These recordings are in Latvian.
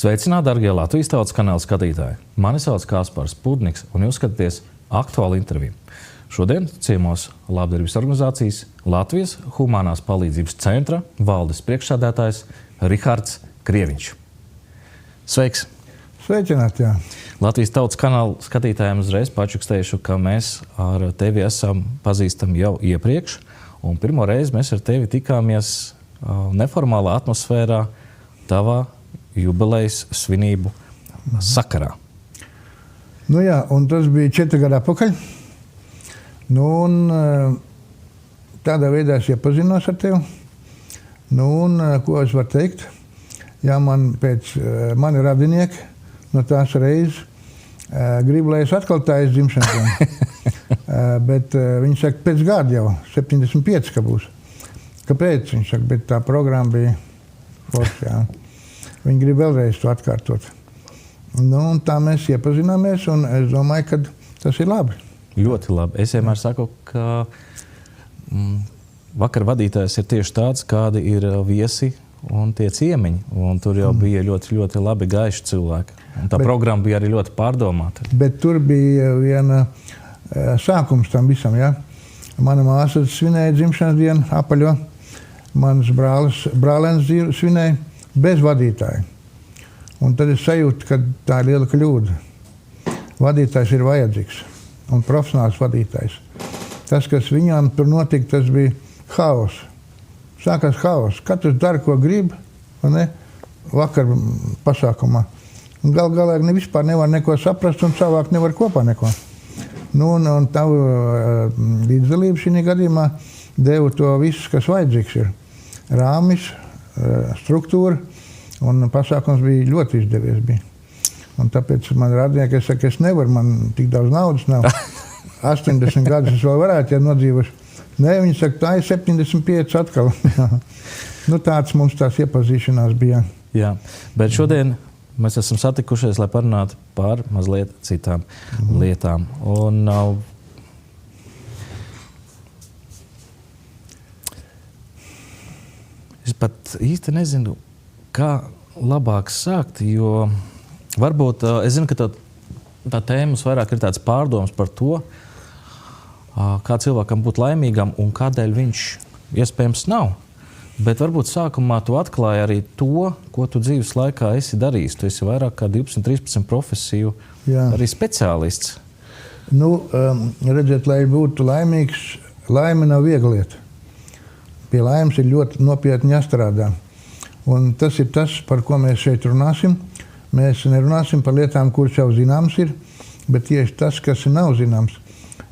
Sveicināti, darbie Latvijas tautas kanāla skatītāji! Mani sauc Kaspars Pudniks, un jūs skatāties aktuālu interviju. Šodien ciemos labdarības organizācijas Latvijas Humanās palīdzības centra valdes priekšsēdētājs Rihards Krieviņš. Sveiks! Sveicināti, jā. Latvijas tautas kanāla skatītājiem uzreiz pačukstējuši, ka mēs ar tevi esam pazīstami jau iepriekš, un pirmo reizi mēs ar tevi tikāmies neformālā atmosfērā tavā jubilejas svinību sakarā. Nu jā, un tas bija 4 gadi atpakaļ. Nu, un tādā veidā es iepazinos ar tevi. Nu, un ko es varu teikt? Jā, mani radinieki no tās reizes grib, lai es atkal tāju dzimšanas dienu. Bet viņi saka, pēc gada jau, 75, ka būs. Kāpēc? Viņi saka, bet tā programma bija forša, jā. Viņi grib vēlreiz to atkārtot. Nu, un tā mēs iepazināmies, un es domāju, ka tas ir labi. Ļoti labi. Es vienmēr saku, ka vakar vadītājs ir tieši tāds, kādi ir viesi un tie ciemiņi. Un tur jau bija ļoti, ļoti labi gaiši cilvēki. Un tā programma bija arī ļoti pārdomāta. Bet tur bija viena sākums tam visam, jā. Mana māsa svinēja dzimšanas dienu apaļo. Mans brālēns svinēja bez vadītāja. Un tad es sajūtu, ka tā ir liela kļūda. Vadītājs ir vajadzīgs un profesionāls vadītājs. Tas, kas viņām tur notika, tas bija haos. Sākās haos. Katrs dara, ko grib, ne? Vakar pasākumā. Galā vispār nevar neko saprast un savākt nevar kopā neko. Nu, un tavu līdzdalību šī gadījumā devu to visu, kas vajadzīgs ir. Rāmis, struktūra, un pasākums bija ļoti izdevies. Un tāpēc man radinieki, es saku, es nevaru, man tik daudz naudas nav. 80 gadus es vēl varētu, ja nodzīvošu. Nē, viņi saka, tā ir 75 atkal. Nu, tāds mums tās iepazīšanās bija. Jā, bet šodien mēs esam satikušies, lai parunātu par mazliet citām lietām. Un es pat īsti nezinu, kā labāk sākt, jo varbūt, es zinu, ka tā tēmas vairāk ir tāds pārdoms par to, kā cilvēkam būt laimīgam un kādēļ viņš iespējams nav. Bet varbūt sākumā tu atklāji arī to, ko tu dzīves laikā esi darījis. Tu esi vairāk kā 12-13 profesiju arī speciālists. Nu, redziet, lai būtu laimīgs, laime nav viegla lieta. Pie laimes ir ļoti nopietni jāstrādā. Un tas ir tas, par ko mēs šeit runāsim. Mēs nerunāsim par lietām, kuras jau zināms ir, bet tieši tas, kas nav zināms.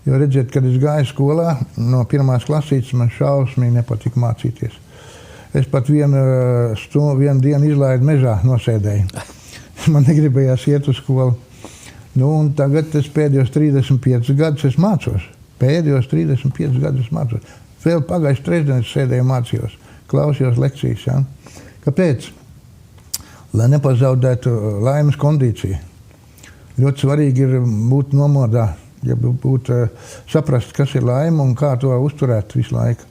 Jo redziet, kad es gāju skolā, no 1. klasītes man šausmīgi nepatika mācīties. Es pat vienu dienu izlaidu mežā nosēdēju. Man negribējās iet uz skolu. Nu, un tagad es pēdējos 35 gadus es mācos. Pēdējos 35 gadus es mācos. Vēl pagājuši trešdien es sēdēju mācījos. Klausījos lekcijas, jā. Kāpēc? Lai nepazaudētu laimes kondīciju. Ļoti svarīgi ir būt nomodā, ja saprast, kas ir laime un kā to uzturēt visu laiku.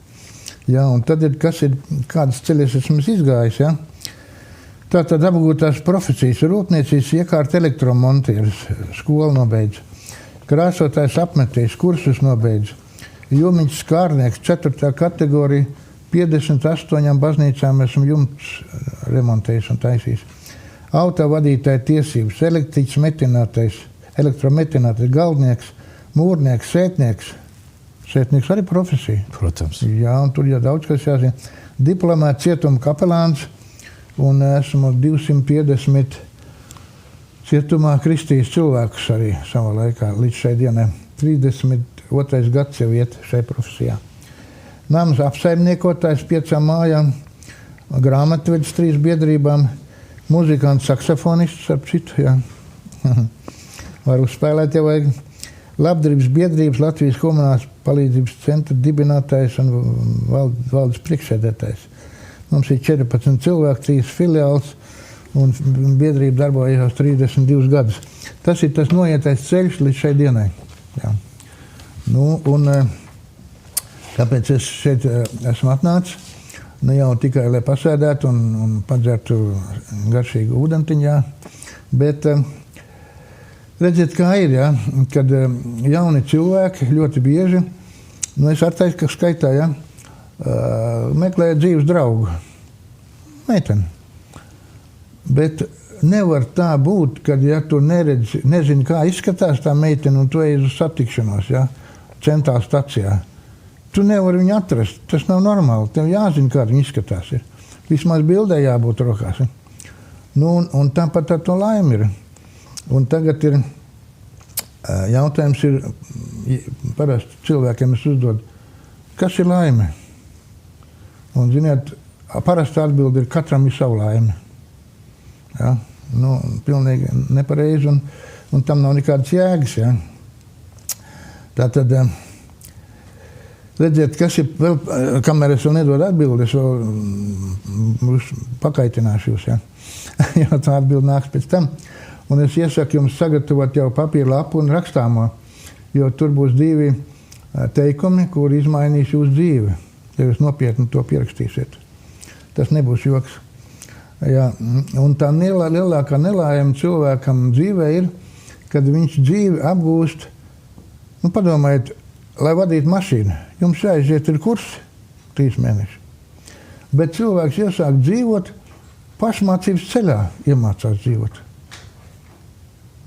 Jā, un tad ir, kādas ceļas esmu izgājis, jā. Tātad apgūtās profesijas, rūpniecības iekārta elektromontieris, skolu nobeidz, krāsotājs apmetējs, kursus nobeidz, jūmiņš skārnieks, 4. kategorija, 58 baznīcām esmu jumts remontējis un taisījis. Autovadītāja tiesības, elektriķis metinātais, elektrometinātais, galdnieks, mūrnieks, sētnieks. Sētnieks arī profesija. Protams. Jā, un tur jau daudz kas jāzina. Diplomēts cietuma kapelāns un esmu 250 cietumā kristījis cilvēkus arī savā laikā līdz šai dienai. 32. gads jau iet šai profesijā. Nams apsaimniekotājs 5 mājām, grāmatvedis 3 biedrībām, muzikants, saksofonists, ap citu, jā. Varu spēlēt jau vajag. Labdarības biedrības Latvijas Humanās palīdzības centra dibinātājs un valdes priekšsēdētājs. Mums ir 14 cilvēki, 3 filiāls, un biedrība darbojas 32 gadus. Tas ir tas noietais ceļš līdz šai dienai. Jā. Nu, un kāpēc es šeit esmu atnācis? Ne jau tikai, lai pasēdētu un padzertu garšīgu ūdentiņā, bet redziet, kā ir, ja, kad jauni cilvēki ļoti bieži, es ar ka skaitā, ja, meklē dzīves draugu, meiteni. Bet nevar tā būt, kad ja tu nezini, kā izskatās tā meitene un tu ej uz satikšanos, ja, centrālā stacijā. Tu nevari viņu atrast. Tas nav normāli. Tev jāzina, kā viņa izskatās. Ir. Vismaz bildē jābūt rokās. Nu, un tāpat ar to laimi ir. Un tagad ir jautājums, parasti cilvēkiem es uzdod, kas ir laime? Un, ziniet, parasti atbildi ir, katram ir savu laimi. Ja? Nu, pilnīgi nepareizi, un tam nav nekādas jēgas. Ja? Tātad, redziet, kas ir vēl, kamēr es vēl nedodu atbildi, es vēl pakaitināšu jūs. Ja? Jo tā atbildi nāks pēc tam. Un es iesaku jums sagatavot jau papīra lapu un rakstāmo, jo tur būs 2 teikumi, kur izmainīs jūsu dzīvi, ja jūs nopietni to pierakstīsiet. Tas nebūs joks. Ja, un tā lielākā nelaime cilvēkam dzīvē ir, kad viņš dzīvi apgūst, nu padomājiet, lai vadītu mašīnu, jums jāiziet ir kursi 3 mēneši. Bet cilvēks iesāk dzīvot, pašmācības ceļā iemācās dzīvot.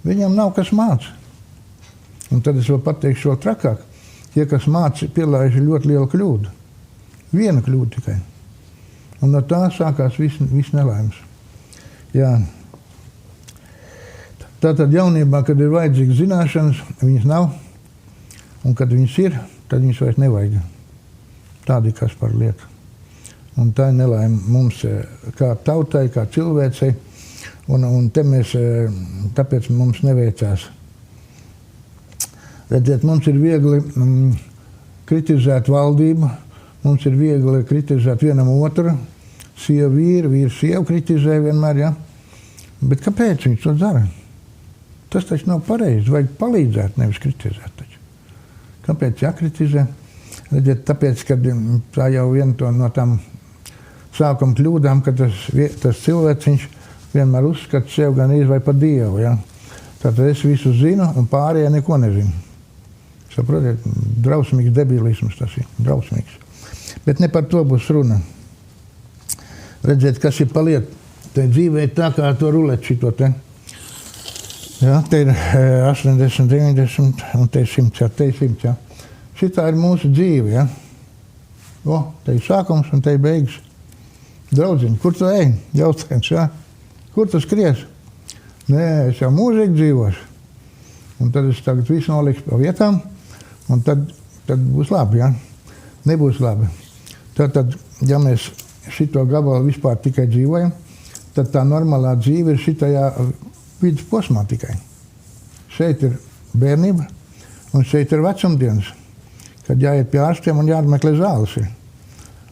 Viņam nav kas māca. Un tad es vēl pateikšu vēl trakāk. Tie, kas māca, pielāž ļoti lielu kļūdu. Viena kļūda tikai. Un no tā sākās viss nelaimes. Jā. Tātad jaunībā, kad ir vajadzīgas zināšanas, viņas nav. Un kad viņas ir, tad viņas vairs nevajag. Tāda ir kas par lietu. Un tā ir nelaime mums kā tautai, kā cilvēcei. Un te mēs, tāpēc mums neveicās. Redziet, mums ir viegli kritizēt valdību, mums ir viegli kritizēt vienam otru, sieva vīru, vīrs sievu kritizē vienmēr, ja? Bet kāpēc viņš to dara? Tas taču nav pareizi, vajag palīdzēt, nevis kritizēt taču. Kāpēc jākritizē? Redziet, tāpēc, kad tā jau viena no tām sākuma kļūdām, ka tas cilvēciņš vienmēr uzskata sev gan vai par Dievu. Ja? Tātad es visu zinu un pārējie neko nezinu. Saprotiet, drausmīgs debilisms tas ir, drausmīgs. Bet ne par to būs runa. Redziet, kas ir paliet. Te dzīvē tā kā to rulēt šito te. Ja, te ir 80, 90 un te ir 100, ja, te ir 100. Ja. Šitā ir mūsu dzīve. Ja. Te ir sākums un te ir beigas. Draudziņi, kur tu ej? Jautājums, ja? Kur tu skries? Nē, es jau mūžīgi dzīvošu. Un tad es tagad visu nolikšu pa vietām, un tad būs labi, ja? Nebūs labi. Tad, ja mēs šito gabalu vispār tikai dzīvojam, tad tā normālā dzīve ir šitajā vidus posmā tikai. Šeit ir bērnība, un šeit ir vecumdienas, kad jāiet pie ārstiem un jāmeklē zāles.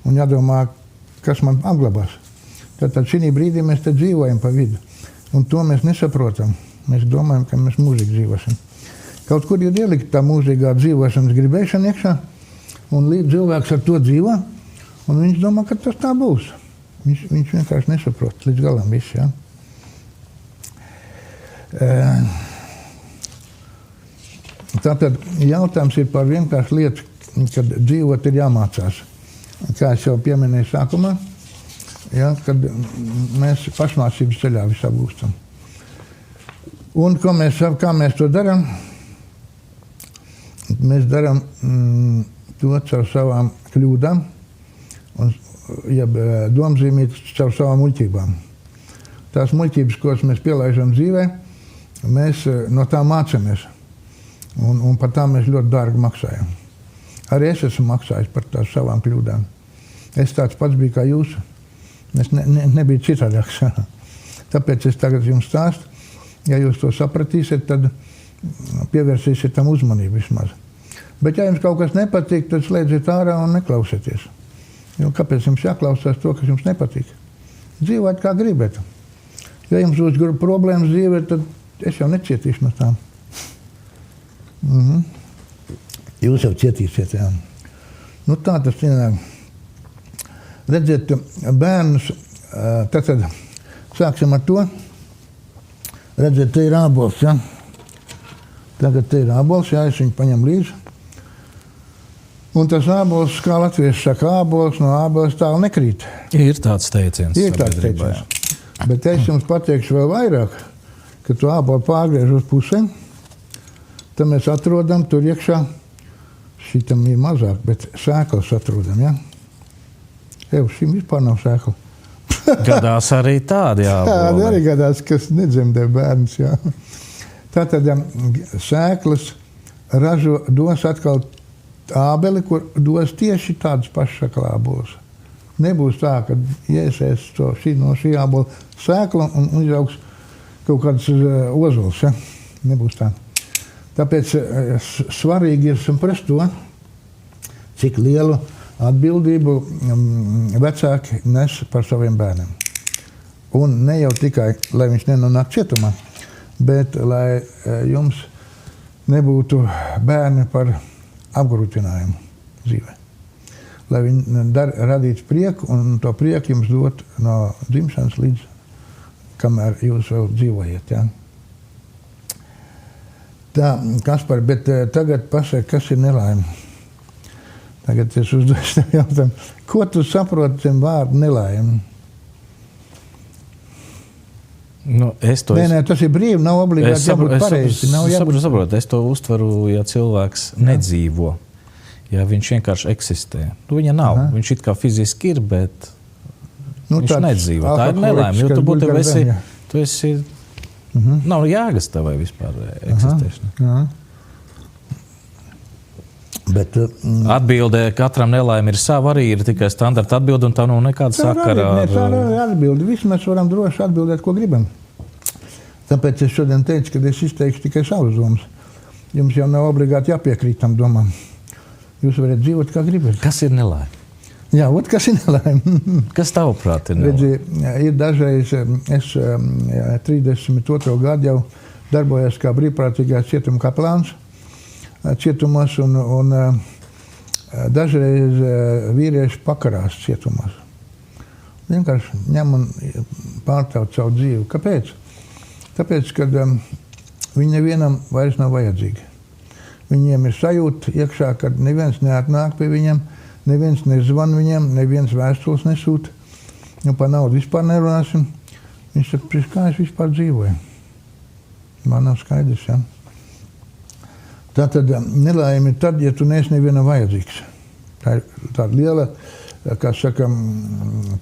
Un jādomā, kas man apglabās. Tad šī brīdī mēs te dzīvojam pa vidu. Un to mēs nesaprotam. Mēs domājam, ka mēs mūžīgi dzīvosim. Kaut kur ir ielikt tā mūžīgā dzīvošanas gribēšana iekšā, un līdz cilvēks ar to dzīvo, un viņš domā, ka tas tā būs. Viņš vienkārši nesaprot līdz galam visu. Ja? Tātad jautājums ir par vienkāršu lietu, kad dzīvot ir jāmācās. Kā es jau pieminēju sākumā, ja, kad mēs pašmācības ceļā visu apgūstam. Un kā mēs to darām? Mēs darām to caur savām kļūdām, jeb domzīmīt caur savām muļķībām. Tās muļķības, ko mēs pielaižam dzīvē, mēs no tām mācāmies. Un par tām mēs ļoti dārgi maksājam. Arī es esmu maksājis par tās savām kļūdām. Es tāds pats biju kā jūs. Es nebiju citādāks. Tāpēc es tagad jums stāstu. Ja jūs to sapratīsiet, tad pievērsīsiet tam uzmanību vismaz. Bet ja jums kaut kas nepatīk, tad slēdziet ārā un neklausieties. Jo kāpēc jums jāklausās to, kas jums nepatīk? Dzīvot kā gribat. Ja jums būs problēmas dzīvē, tad es jau necietīšu no tām. Jūs jau cietīsiet, jā. Nu tā tas ir. Redziet, bērnus, tad sāksim ar to. Redziet, te ir ābols, ja? Tagad te ir ābols, jā, es viņu paņem līdzi. Un tas ābols, kā latvieši saka, ābols no ābols tālu nekrīt. Ir tāds teiciens. Ir tāds teiciens. Bet es jums pateikšu vēl vairāk, ka tu ābolu pārgriež uz pusēm, tad mēs atrodam tur iekšā, šitam ir mazāk, bet sēklas atrodam, ja? Šim vispār nav sēkla. Gadās arī tādi āboli. Tādi arī gadās, kas nedzemdē bērns, jā. Tātad sēklas dos atkal ābeli, kur dos tieši tādas pašas ābolas. Nebūs tā, ka iesēs no šī ābola sēkla un izaugs kaut kāds ozols, ja? Nebūs tā. Tāpēc svarīgi ir saprast to, cik lielu atbildību vecāki nes par saviem bērniem. Un ne jau tikai, lai viņš nenonāk cietumā, bet lai jums nebūtu bērni par apgrūtinājumu dzīvē. Lai viņi radītu prieku un to prieku jums dot no dzimšanas līdz, kamēr jūs vēl dzīvojat. Ja? Tā, Kaspar, bet tagad pasaka, kas ir nelaime? Tagad es uzdošu tev jautājumu. Ko tu saproti zem vārdu nelaime? Nē, tas ir brīvi, nav obligāti jābūt pareizi. Saprotu, es to uztveru, ja cilvēks nedzīvo, ja viņš vienkārši eksistē. Viņa nav, viņš it kā fiziski ir, bet viņš nedzīvo. Tā ir nelaime, jo tu esi nav jēgas tavai vispār eksistēšanai. Bet atbilde katram nelaime ir sava, arī ir tikai standarta atbilde, un tā nav nekāda sakara ar... Tā ir atbilde. Visi mēs varam droši atbildēt, ko gribam. Tāpēc es šodien teicu, ka es izteikšu tikai savus domas. Jums jau nav obligāti jāpiekrīt tam domām. Jūs varat dzīvot, kā gribat. Kas ir nelaime? Jā, kas ir nelaime? Kas tavuprāt ir nelaime? Redzi, ir dažreiz, es 32. gadu jau darbojos kā brīvprātīgais cietuma kaplāns cietumos, un dažreiz vīrieši pakarās cietumos. Vienkārši ņem un pārtauc savu dzīvi. Kāpēc? Tāpēc, kad viņi nevienam vairs nav vajadzīgi. Viņiem ir sajūta iekšā, kad neviens neatnāk pie viņiem, neviens nezvan viņiem, neviens vēstules nesūta. Par naudu vispār nerunāsim. Viņš saka, kā es vispār dzīvoju? Man nav skaidrs, ja? Tātad nelaime ir tad, ja tu neesi nevienam vajadzīgs. Tā ir tāda liela, kā saka,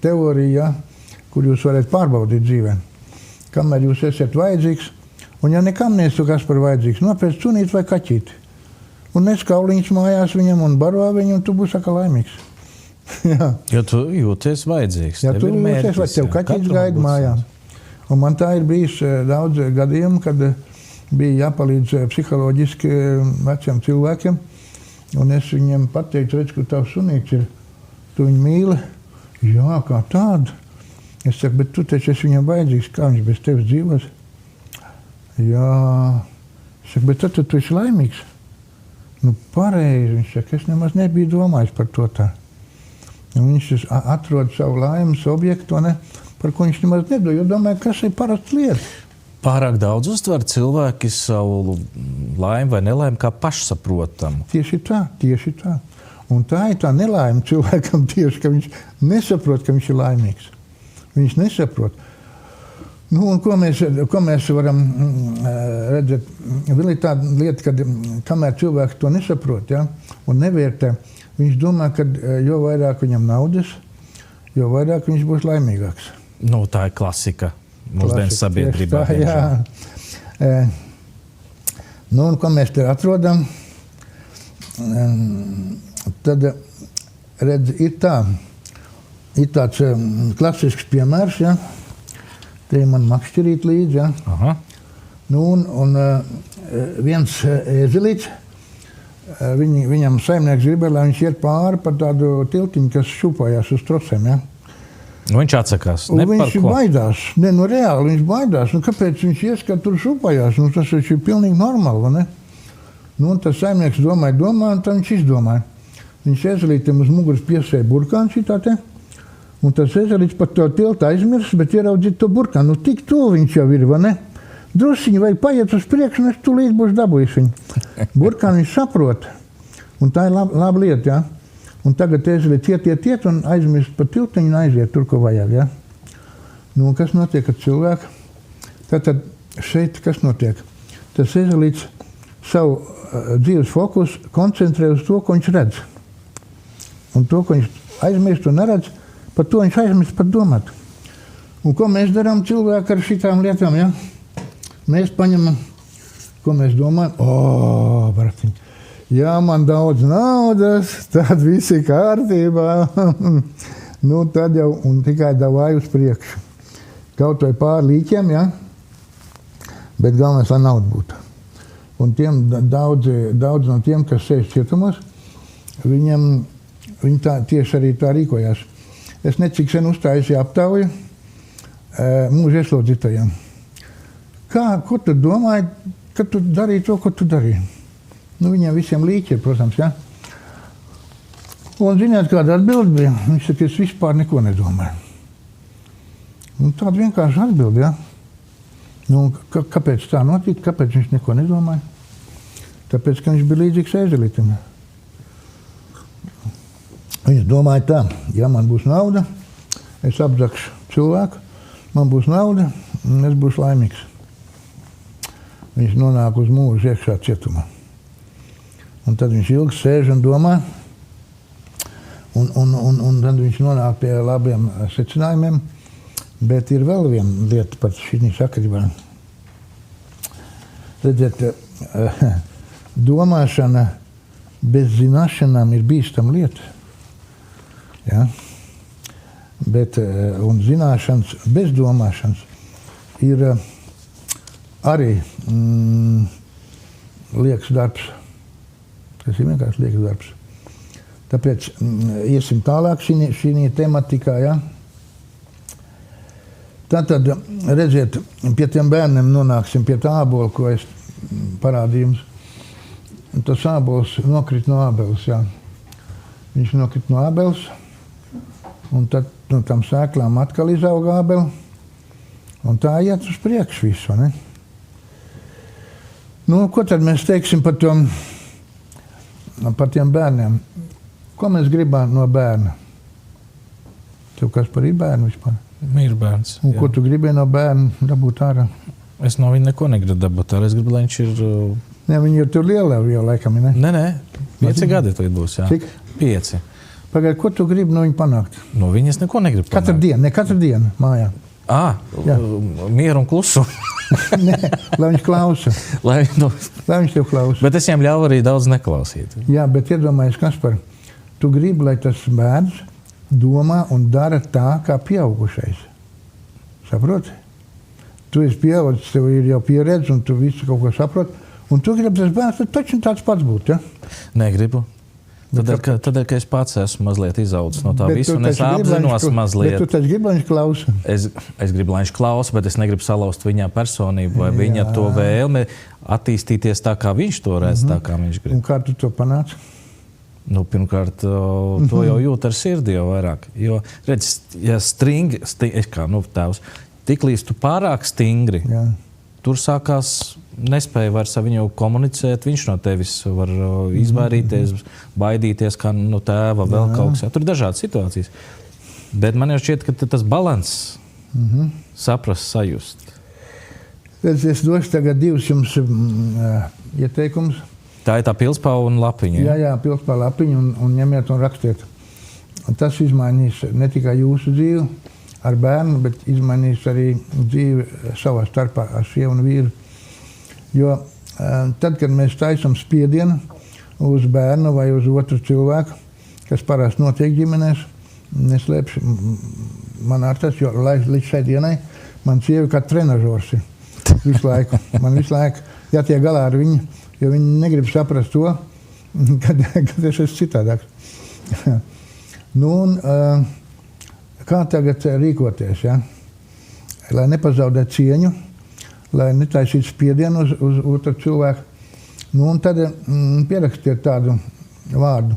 teorija, kur jūs varat pārbaudīt dzīvē. Kamēr jūs esat vajadzīgs, un ja nekam neesi kas par vajadzīgs, nopēc sunīt vai kaķīti. Un nes kauliņš mājās viņam un baro viņu, un tu būsi atkal laimīgs. Jo tu jūties vajadzīgs. Ja tu jūties, vai tev kaķītis gaida mājās. Un man tā ir bijis daudz gadījumu, kad bija jāpalīdz psiholoģiski veciem cilvēkiem, un es viņiem pateicu, redz, ka tavs sunīts ir, tu viņu mīli. Jā, kā tādu. Es saku, bet tu taču esi viņam vajadzīgs, kā viņš bez tevis dzīvos. Jā. Es saku, bet tad tu esi laimīgs. Nu, pareizi, viņš saka, es nemaz nebiju domājis par to tā. Un viņš atrod savu laimes objektu, ne, par ko viņš nemaz nedomā, jo domāju, kas ir parasts lietas. Pārāk daudz uztver cilvēki savu laimi vai nelaimi kā pašsaprotamu. Tieši tā. Un tā ir tā nelaime cilvēkam tieši, ka viņš nesaprot, ka viņš ir laimīgs. Viņš nesaprot. Nu, un ko mēs varam redzēt? Vēl ir tāda lieta, kad kamēr cilvēks to nesaprot, ja, un nevērtē, viņš domā, ka jo vairāk viņam naudas, jo vairāk viņš būs laimīgāks. Nu, tā ir klasika. Mūsdienas sabiedrībā. Jā. Nu, un ko mēs te atrodam, tad, redz, ir tāds klasisks piemērs, ja? Te man makšķirīt līdzi, ja? Aha. Nu, un viens ēzelīts, viņam saimnieks gribēja, lai viņš iet pāri par tādu tiltiņu, kas šūpājās uz trosēm, ja? Viņš atsakās. Viņš baidās. Ne, nu reāli viņš baidās. Nu, kāpēc viņš ieskat tur šūpājās? Nu, tas ir pilnīgi normāli, ne? Nu, un tas saimnieks domāja, un tad viņš izdomāja. Viņš ēzelītiem uz muguras piesēja burkānu šitā te, Un tas ezeris pat to tiltu aizmirs, bet ieraudzīt to burkānu. Nu, tik tuvu viņš jau ir, vai ne? Drusiņi vajag paiet uz priekšu, un es tūlīt būšu dabūjis viņu. Burkānu viņš saprot. Un tā ir laba lieta, ja? Un tagad ezeris iet un aizmirst pa tiltiņu un aiziet tur, ko vajag, ja? Nu, kas notiek ar cilvēku? Tātad šeit kas notiek? Tas ezeris savu dzīves fokusu koncentrē uz to, ko viņš redz. Un to, ko viņš aizmirst un neredz, par to viņš aizmirst pat domāt. Un ko mēs darām cilvēki ar šitām lietām, ja? Mēs paņemam, ko mēs domājam, bratiņ, jā, man daudz naudas, tad viss ir kārtībā. Nu, tad jau, un tikai davāj uz priekšu. Kaut vai pār līķiem, ja? Bet galvenais, lai nauda būtu. Un daudz no tiem, kas sēž cietumos, viņi tieši arī tā rīkojās. Es necik sen uzstājusi aptauju mūža ieslodzītajiem. Ko tu domāji, kad tu darīji to, ko tu darīji? Nu, viņiem visiem līķi ir, protams, ja? Un ziniet, kāda atbilde bija? Viņš saka, es vispār neko nedomāju. Un tāda vienkārši atbilde, ja? Nu, kāpēc tā notika? Kāpēc viņš neko nedomāja? Tāpēc, ka viņš bija līdzīgs ezelitim. Viņš domāja tā, ja man būs nauda, es apzakšu cilvēku, man būs nauda, un es būšu laimīgs. Viņš nonāk uz mūžu iekšā cietumā. Un tad viņš ilgi sēž un domā, un tad viņš nonāk pie labiem secinājumiem, bet ir vēl viena lieta par šī sakarībā. Redziet, domāšana bez zināšanām ir bīstama lieta. Ja? Bet, un zināšanas bez domāšanas ir arī liekas darbs. Tas ir vienkārši liekas darbs. Tāpēc iesim tālāk šī tematikā. Ja? Tātad, redziet, pie tiem bērniem nonāksim pie tā ābola, ko es parādīju jums. Tas ābols nokrit no ābeles. Ja? Viņš nokrit no ābeles. Un tad no tam sēklām atkal izauga ābele, un tā iet uz priekšu visu, ne? Nu, ko tad mēs teiksim par tiem bērniem? Ko mēs gribam no bērna? Tev kas par ir bērnu vispār? Ir bērns. Un jā. Ko tu gribēji no bērna dabūt ārā? Es no viņa neko negribu dabūt ārā. Es gribu, lai viņš ir... Ne, viņi ir tur lielā jau laikam, ne? Nē, 5 gadi tu būs, jā. Cik? 5. Pagaid, ko tu gribi no viņa panākt? No viņas neko negribu panākt. Katru dienu mājā. Mieru un klusu. Nē, lai viņš klausa. Lai viņš tev klausa. Bet es viņam ļauju arī daudz neklausīt. Jā, bet iedomājies, Kaspar, tu gribi, lai tas bērns domā un dara tā, kā pieaugušais. Saproti? Tu esi pieaugušs, tev ir jau pieredze un tu visu kaut ko saproti. Un tu gribi tas bērns, tad taču tāds pats būt, ja? Negribu. Tādēļ, ka es pats esmu mazliet izaudzis no tā visu, un es apzinos mazliet. Bet tu taču gribi, lai viņš klausa. Es gribu, lai viņš klausa, bet es negribu salauzt viņa personību vai viņa to vēlmi attīstīties tā, kā viņš to redz, tā kā viņš grib. Un kā tu to panāc? Nu, pirmkārt, to jau jūt ar sirdi jau vairāk. Jo, redz, ja tēvs, tiklīdz tu pārāk stingri, tur sākās nespēja vairs ar viņu komunicēt, viņš no tevis var izvairīties, baidīties kā no tēva, vēl kaut kas. Tur ir dažādas situācijas. Bet man jau šķiet, ka tas balans saprast, sajust. Es došu tagad 2 jums ieteikumus. Tā ir tā pilspāva un lapiņa. Jā, pilspāva lapiņa un ņemiet un rakstiet. Un tas izmainīs ne tikai jūsu dzīvi ar bērnu, bet izmainīs arī dzīvi savā starpā ar sievu un vīru. Jo tad, kad mēs taisam spiedienu uz bērnu vai uz otru cilvēku, kas parasti notiek ģimenēs, neslēpšu man ar tas, jo līdz šai dienai man sieva kā trenažors ir visu laiku. Man visu laiku jātiek galā ar viņu, jo viņi negrib saprast to, kad es esmu citādāks. Nu, un kā tagad rīkoties, ja? Lai nepazaudētu cieņu, lai netaisītu spiedienu uz otru cilvēku. Nu, un tad pierakstiet tādu vārdu,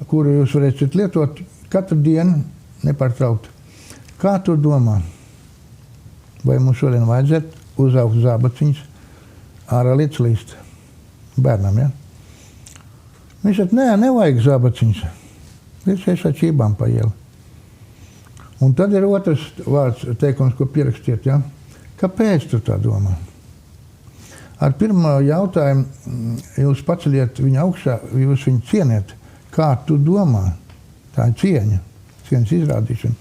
kuru jūs varēsiet lietot katru dienu nepārtraukti. Kā tu domā? Vai mums šodien vajadzētu uzaugt zābaciņas ārā lietas bērnam, ja? Viņš saka, nevajag zābaciņas. Viņš ar čībām pa ielu. Un tad ir otrs vārds, teikums, ko pierakstiet, ja? Kāpēc tu tā domā? Ar pirmo jautājumu jūs paceļiet viņu augšā, jūs viņu cieniet. Kā tu domā? Tā ir cieņa, cieņas izrādīšana.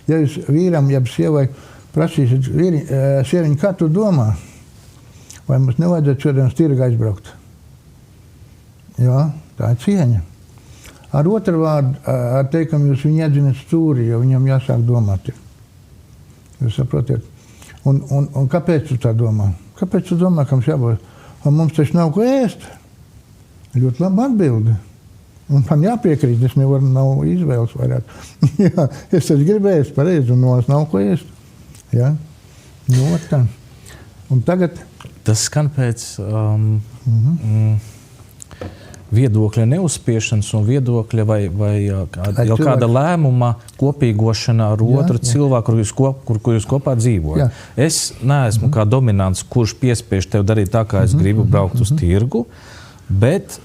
Ja jūs vīram, jeb sievai prasīsiet, sieviņu, kā tu domā? Vai mums nevajadzētu šodien uz tirgu aizbraukt? Jā, tā ir cieņa. Ar otru vārdu, ar teikumu, jūs viņu iedzināt stūri, jo viņam jāsāk domāt. Jūs saprotiet? Un kāpēc tu tā domā? Kāpēc tu domā, ka mums jābūt? Un mums taču nav ko ēst. Ļoti laba atbilde. Un man jāpiekrīt, es nevaru, nav izvēles vairāk. Jā, es taču gribēju pareizi, un no es nav ko ēst. Jā, no tā. Un tagad... Tas skan pēc viedokļa neuzspiešanas un viedokļa vai jau kāda lēmuma kopīgošana ar otru cilvēku, kur jūs kopā dzīvojat. Es neesmu kā dominants, kurš piespiež tev darīt tā, kā es gribu braukt uz tirgu, bet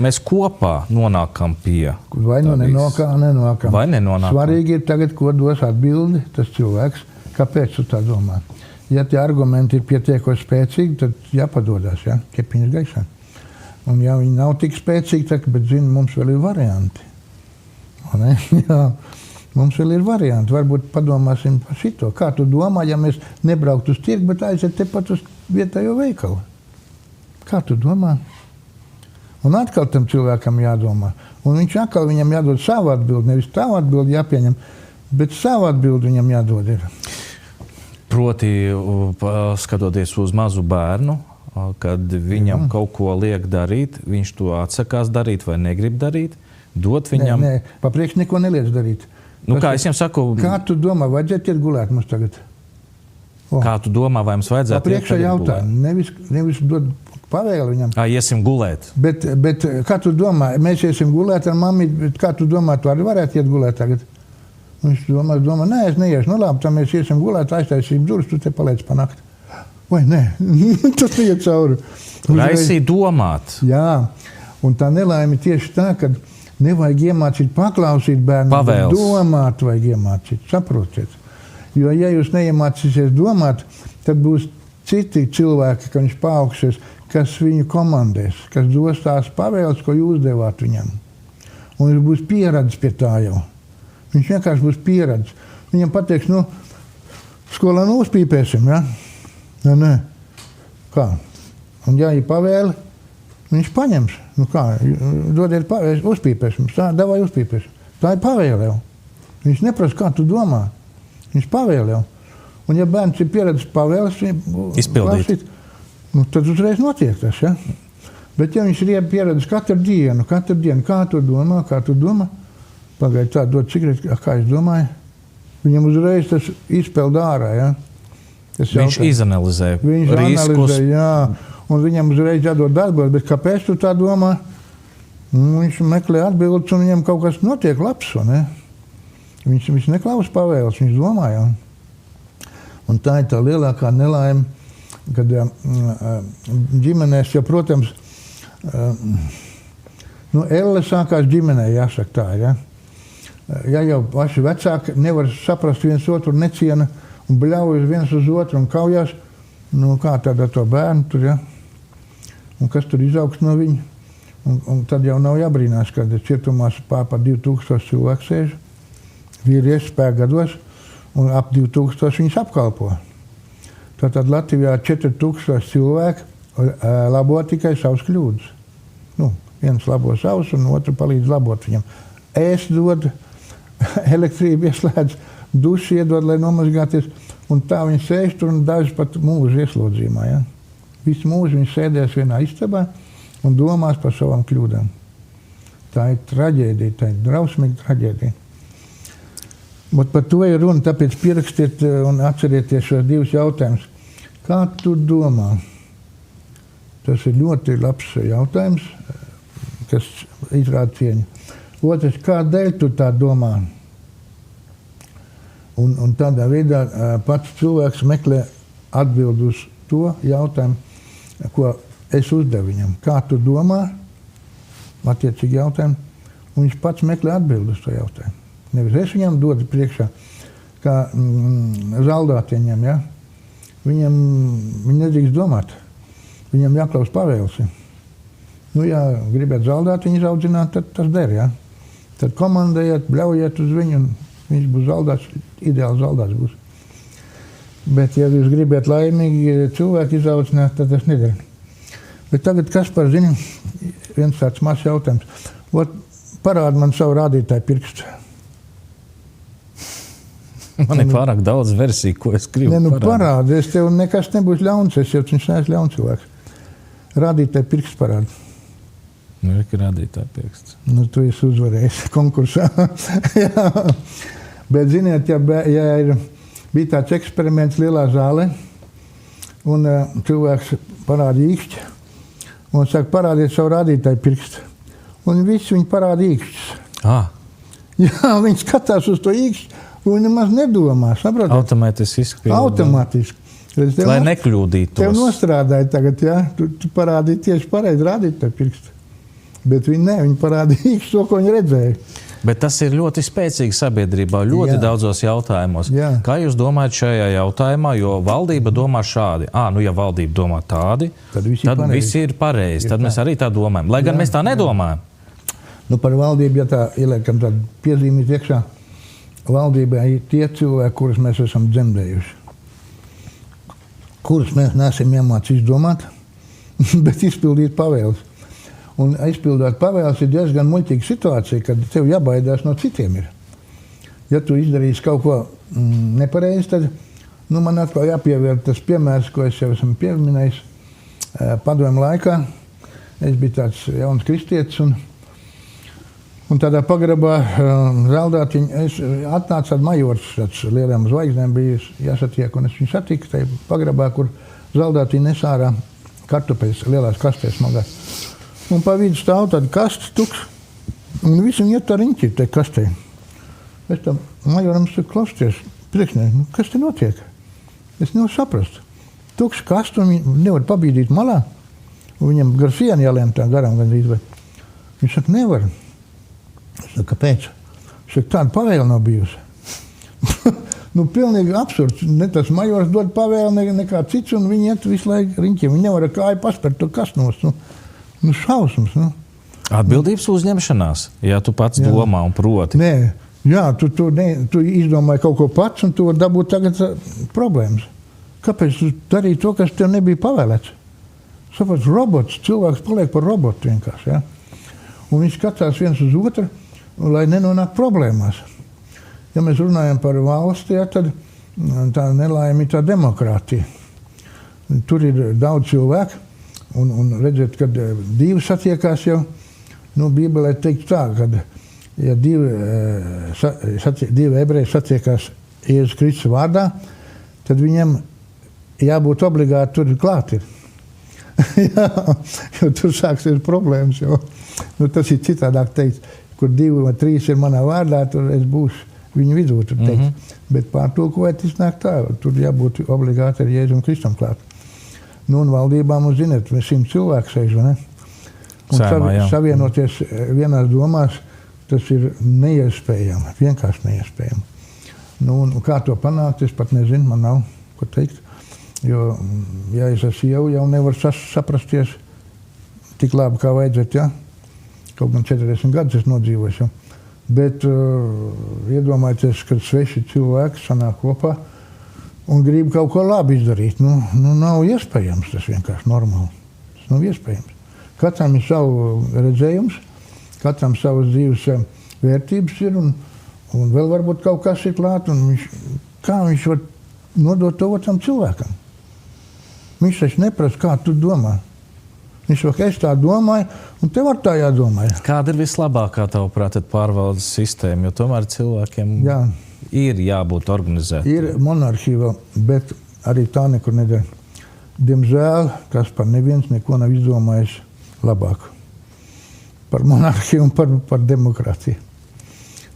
mēs kopā nonākam pie... Vai nu nenonākam. Vai nenonākam. Svarīgi ir tagad, ko dos atbildi tas cilvēks, kāpēc tu tā domā. Ja tie argumenti ir pietiekoši spēcīgi, tad jāpadodas, ja? Kepiņas gaisā. Un ja viņi nav tik spēcīgi, bet zina, mums vēl ir varianti. Jā, mums vēl ir varianti. Varbūt padomāsim par šito. Kā tu domā, ja mēs nebrauktu uz tirgu, bet aiziet tepat uz vietējo veikalu? Kā tu domā? Un atkal tam cilvēkam jādomā. Un viņš atkal viņam jādod savu atbildi, nevis tavu atbildi jāpieņem, bet savu atbildi viņam jādod ir. Proti, skatoties uz mazu bērnu, kad viņam kaut ko liek darīt, viņš to atsakās darīt vai negrib darīt, dot viņam... Nē, papriekš neko neliec darīt. Kā es viņam saku... Kā tu domā, vajadzētu iet gulēt mums tagad? Kā tu domā, vai mums vajadzētu iet tagad gulēt? Nevis dod pavēli viņam. Iesim gulēt. Bet kā tu domā, mēs iesim gulēt ar mammi, kā tu domā, tu arī varētu iet gulēt tagad? Viņš domā, nē, es neiešu. Nu labi, tad mēs iesim gulēt, aiztaisīsim durvis, tu te paliec pa nakti. Vai nē, tas iet cauri. Raisīt domāt. Jā, un tā nelaime tieši tā, ka nevajag iemācīt paklausīt bērnu, Pavēles. Domāt vajag iemācīt, saprotiet. Jo ja jūs neiemācīsies domāt, tad būs citi cilvēki, ka viņš paaugsies, kas viņu komandēs, kas dos tās pavēles, ko jūs devāt viņam. Un viņš būs pieradis pie tā jau. Viņš vienkārši būs pieradis. Viņam pateiks, skolā uzpīpēsim, ja? Nē. Kā? Un ja ir pavēle, viņš paņems. Kā? Dodiet pavēle, uzpīpēsim. Davai uzpīpēsim. Tā ir pavēle jau. Viņš neprasa, kā tu domā. Viņš pavēle jau. Un ja bērns ir pieredzis pavēles, izpildīt, tad uzreiz notiek tas, ja? Bet ja viņš ir pieredzis katru dienu, kā tu domā, pagaid tā, dod cigareti, kā es domāju, viņam uzreiz tas izpeld ārā, ja? Viņš izanalizē riskus. Jā, un viņam uzreiz jādod atbildi, bet kāpēc tu tā domā? Viņš meklē atbildes, un viņam kaut kas notiek labs, ne? Viņš neklaus pavēles, viņš domā, jā. Un tā ir tā lielākā nelaime, kad ģimenēs, ja, protams, elle sākās ģimenē, jāsaka tā, ja? Ja jau paši vecāki nevar saprast viens otru, neciena un bļaujas viens uz otru un kaujās, kā tad ar to bērnu tur, ja? Un kas tur izaugs no viņa? Un tad jau nav jābrīnās, kad cietumās pār 2000 cilvēku sēž, vīrieši spēkgados, un ap 2000 viņus apkalpo. Tātad Latvijā 4000 cilvēku labo tikai savus kļūdas. Viens labo savus un otru palīdz labot viņam. Ēst dod, elektrību ieslēdz, duši iedod, lai nomazgāties, un tā viņi sēž tur un daži pat mūžu ieslodzījumā. Ja? Visu mūžu viņi sēdēs vienā istabā un domās par savām kļūdām. Tā ir traģēdija, tā ir drausmīga traģēdija. Bet par to ir runa, tāpēc pierakstiet un atcerieties šos divus jautājumus. Kā tu domā? Tas ir ļoti labs jautājums, kas izrāda cieņu. Otrs, kādēļ tu tā domā? Un tādā veidā pats cilvēks meklē atbildi uz to jautājumu, ko es uzdevu viņam. Kā tu domā? Attiecīgi jautājumu. Un viņš pats meklē atbildi uz to jautājumu. Nevis es viņam dodu priekšā, kā zaldātieņiem, ja? Viņi nedrīkst domāt. Viņam jāklaus pavēles. Nu, ja gribat zaldātiņu izaudzināt, tad tas der, ja? Tad komandējiet, bļaujiet uz viņu, un viņš būs zaldāts, ideāli zaldāts būs. Bet, ja jūs gribat laimīgi cilvēku izaudzināt, tad tas nedara. Bet tagad, Kaspar, zini, viens tāds mazs jautājums. Parādi man savu rādītāju pirkstu. Man ir pārāk daudz versiju, ko es gribu parādi. Es tev nekas nebūs ļauns, es jau neesmu ļauns cilvēks. Rādītāju pirkstu parādi. Nu, ir rādītāju pirksts. Nu, tu esi uzvarējis konkursā. Jā. Bet, ziniet, ja bija tāds eksperiments lielā zālē, un cilvēks parāda īkšķi, un saka, parādiet savu rādītāju pirkstu. Un visi viņi parāda īkšķus. Jā, viņi skatās uz to īkšķi, un viņi nemaz nedomā, saprotat? Automātiski izpildīt. Automātiski. Lai nekļūdītos. Tev nostrādāja tagad, jā? Tu parādīji tieši pareizi rādītāju pirkstu. Bet viņi parādīja īkšķi to, ko viņi redzēja. Bet tas ir ļoti spēcīgi sabiedrībā, ļoti daudzos jautājumos. Jā. Kā jūs domājat šajā jautājumā, jo valdība domā šādi? Nu, ja valdība domā tādi, tad visi ir pareizi. Tad mēs arī tā domājam. Lai gan mēs tā nedomājam. Nu, par valdību, ja tā ieliekam tādu piezīmīt iekšā, valdībā ir tie cilvēki, kurus mēs esam dzemdējuši. Kurus mēs neesam iemācījuši domāt, bet izpildīt pavēles. Un izpildot pavēles ir diezgan muļķīga situācija, kad tev jābaidās no citiem ir. Ja tu izdarīsi kaut ko nepareizi, tad man atkal jāpievēr tas piemērs, ko es jau esmu pieminējis padomju laikā. Es biju tāds jauns kristietis un tādā pagrabā zaldātiņa. Es atnācu ar majors, tāds lielām zvaigznēm bija jāsatiek, un es viņu satiku tajā pagrabā, kur zaldātiņa nes ārā kartupeļus lielās kastēs smagās. Un pa vidu stāv tāda kaste tukša, un visi viņi iet tā riņķi tai kastē. Es tam majoram saku, klausties, priekšnieki, kas te notiek? Es nevaru saprast. Tukša kaste, un viņi nevar pabīdīt malā, un viņam gar sienu jālēm tā garām gandrīz vai. Viņš saka, nevar. Es saku, kāpēc? Viņš saka, tāda pavēle nav bijusi. Pilnīgi absurds. Ne tas majors dod pavēli, nekā cits, un viņi iet visu laiku riņķiem. Viņi nevar ar kāju paspērt to kasnos. Šausmas. Atbildības uzņemšanās, ja tu pats domā un proti. Nē, jā, tu izdomāji kaut ko pats, un tu vari dabūt tagad problēmas. Kāpēc tu darīji to, kas tev nebija pavēlēts? Sapratu, robots, cilvēks paliek par robotu vienkārši. Ja? Un viņi skatās viens uz otru, lai nenonāk problēmās. Ja mēs runājam par valsti, tad tā nelaime ir tā demokrātija. Tur ir daudz cilvēku. Un redziet, kad divi satiekās jau, Bībelē teikt tā, kad ja divi ebreji satiekās Jēzus Kristus vārdā, tad viņam jābūt obligāti tur klāt ir. Jā, jo tur sāksies problēmas, jo tas ir citādāk teikt, kur 2 vai 3 ir manā vārdā, tur es būšu viņu vidū, tur teikt. Bet pārtulkojot iznāk tā, tur jābūt obligāti ar Jēzum Kristum klāt. Un valdībā mums, ziniet, 100 cilvēku sēž, vai ne? Un savienoties vienās domās, tas ir neiespējami, vienkārši neiespējami. Un kā to panākt, es pat nezinu, man nav ko teikt. Jo, ja es esmu jau nevaru saprasties tik labi, kā vajadzētu, ja? Kaut gan 40 gadus es nodzīvoju. Bet iedomājieties, kad sveši cilvēki sanāk kopā un grib kaut ko labi izdarīt. Nav iespējams, tas vienkārši normāli. Tas nav iespējams. Katram ir savu redzējums, katram savas dzīves vērtības ir, un vēl varbūt kaut kas ir klāt, un kā viņš var nodot to otram cilvēkam? Viņš taču neprasa, kā tu domā. Viņš saka, es tā domāju, un tev ar tā jādomā. Kāda ir vislabākā tavuprāt pārvaldes sistēma? Jo tomēr cilvēkiem ir jābūt organizētiem. Ir monarhija vēl, bet arī tā nekur nedara. Diemžēl, Kaspar, neviens neko nav izdomājis labāk. Par monarhiju un par demokrātiju.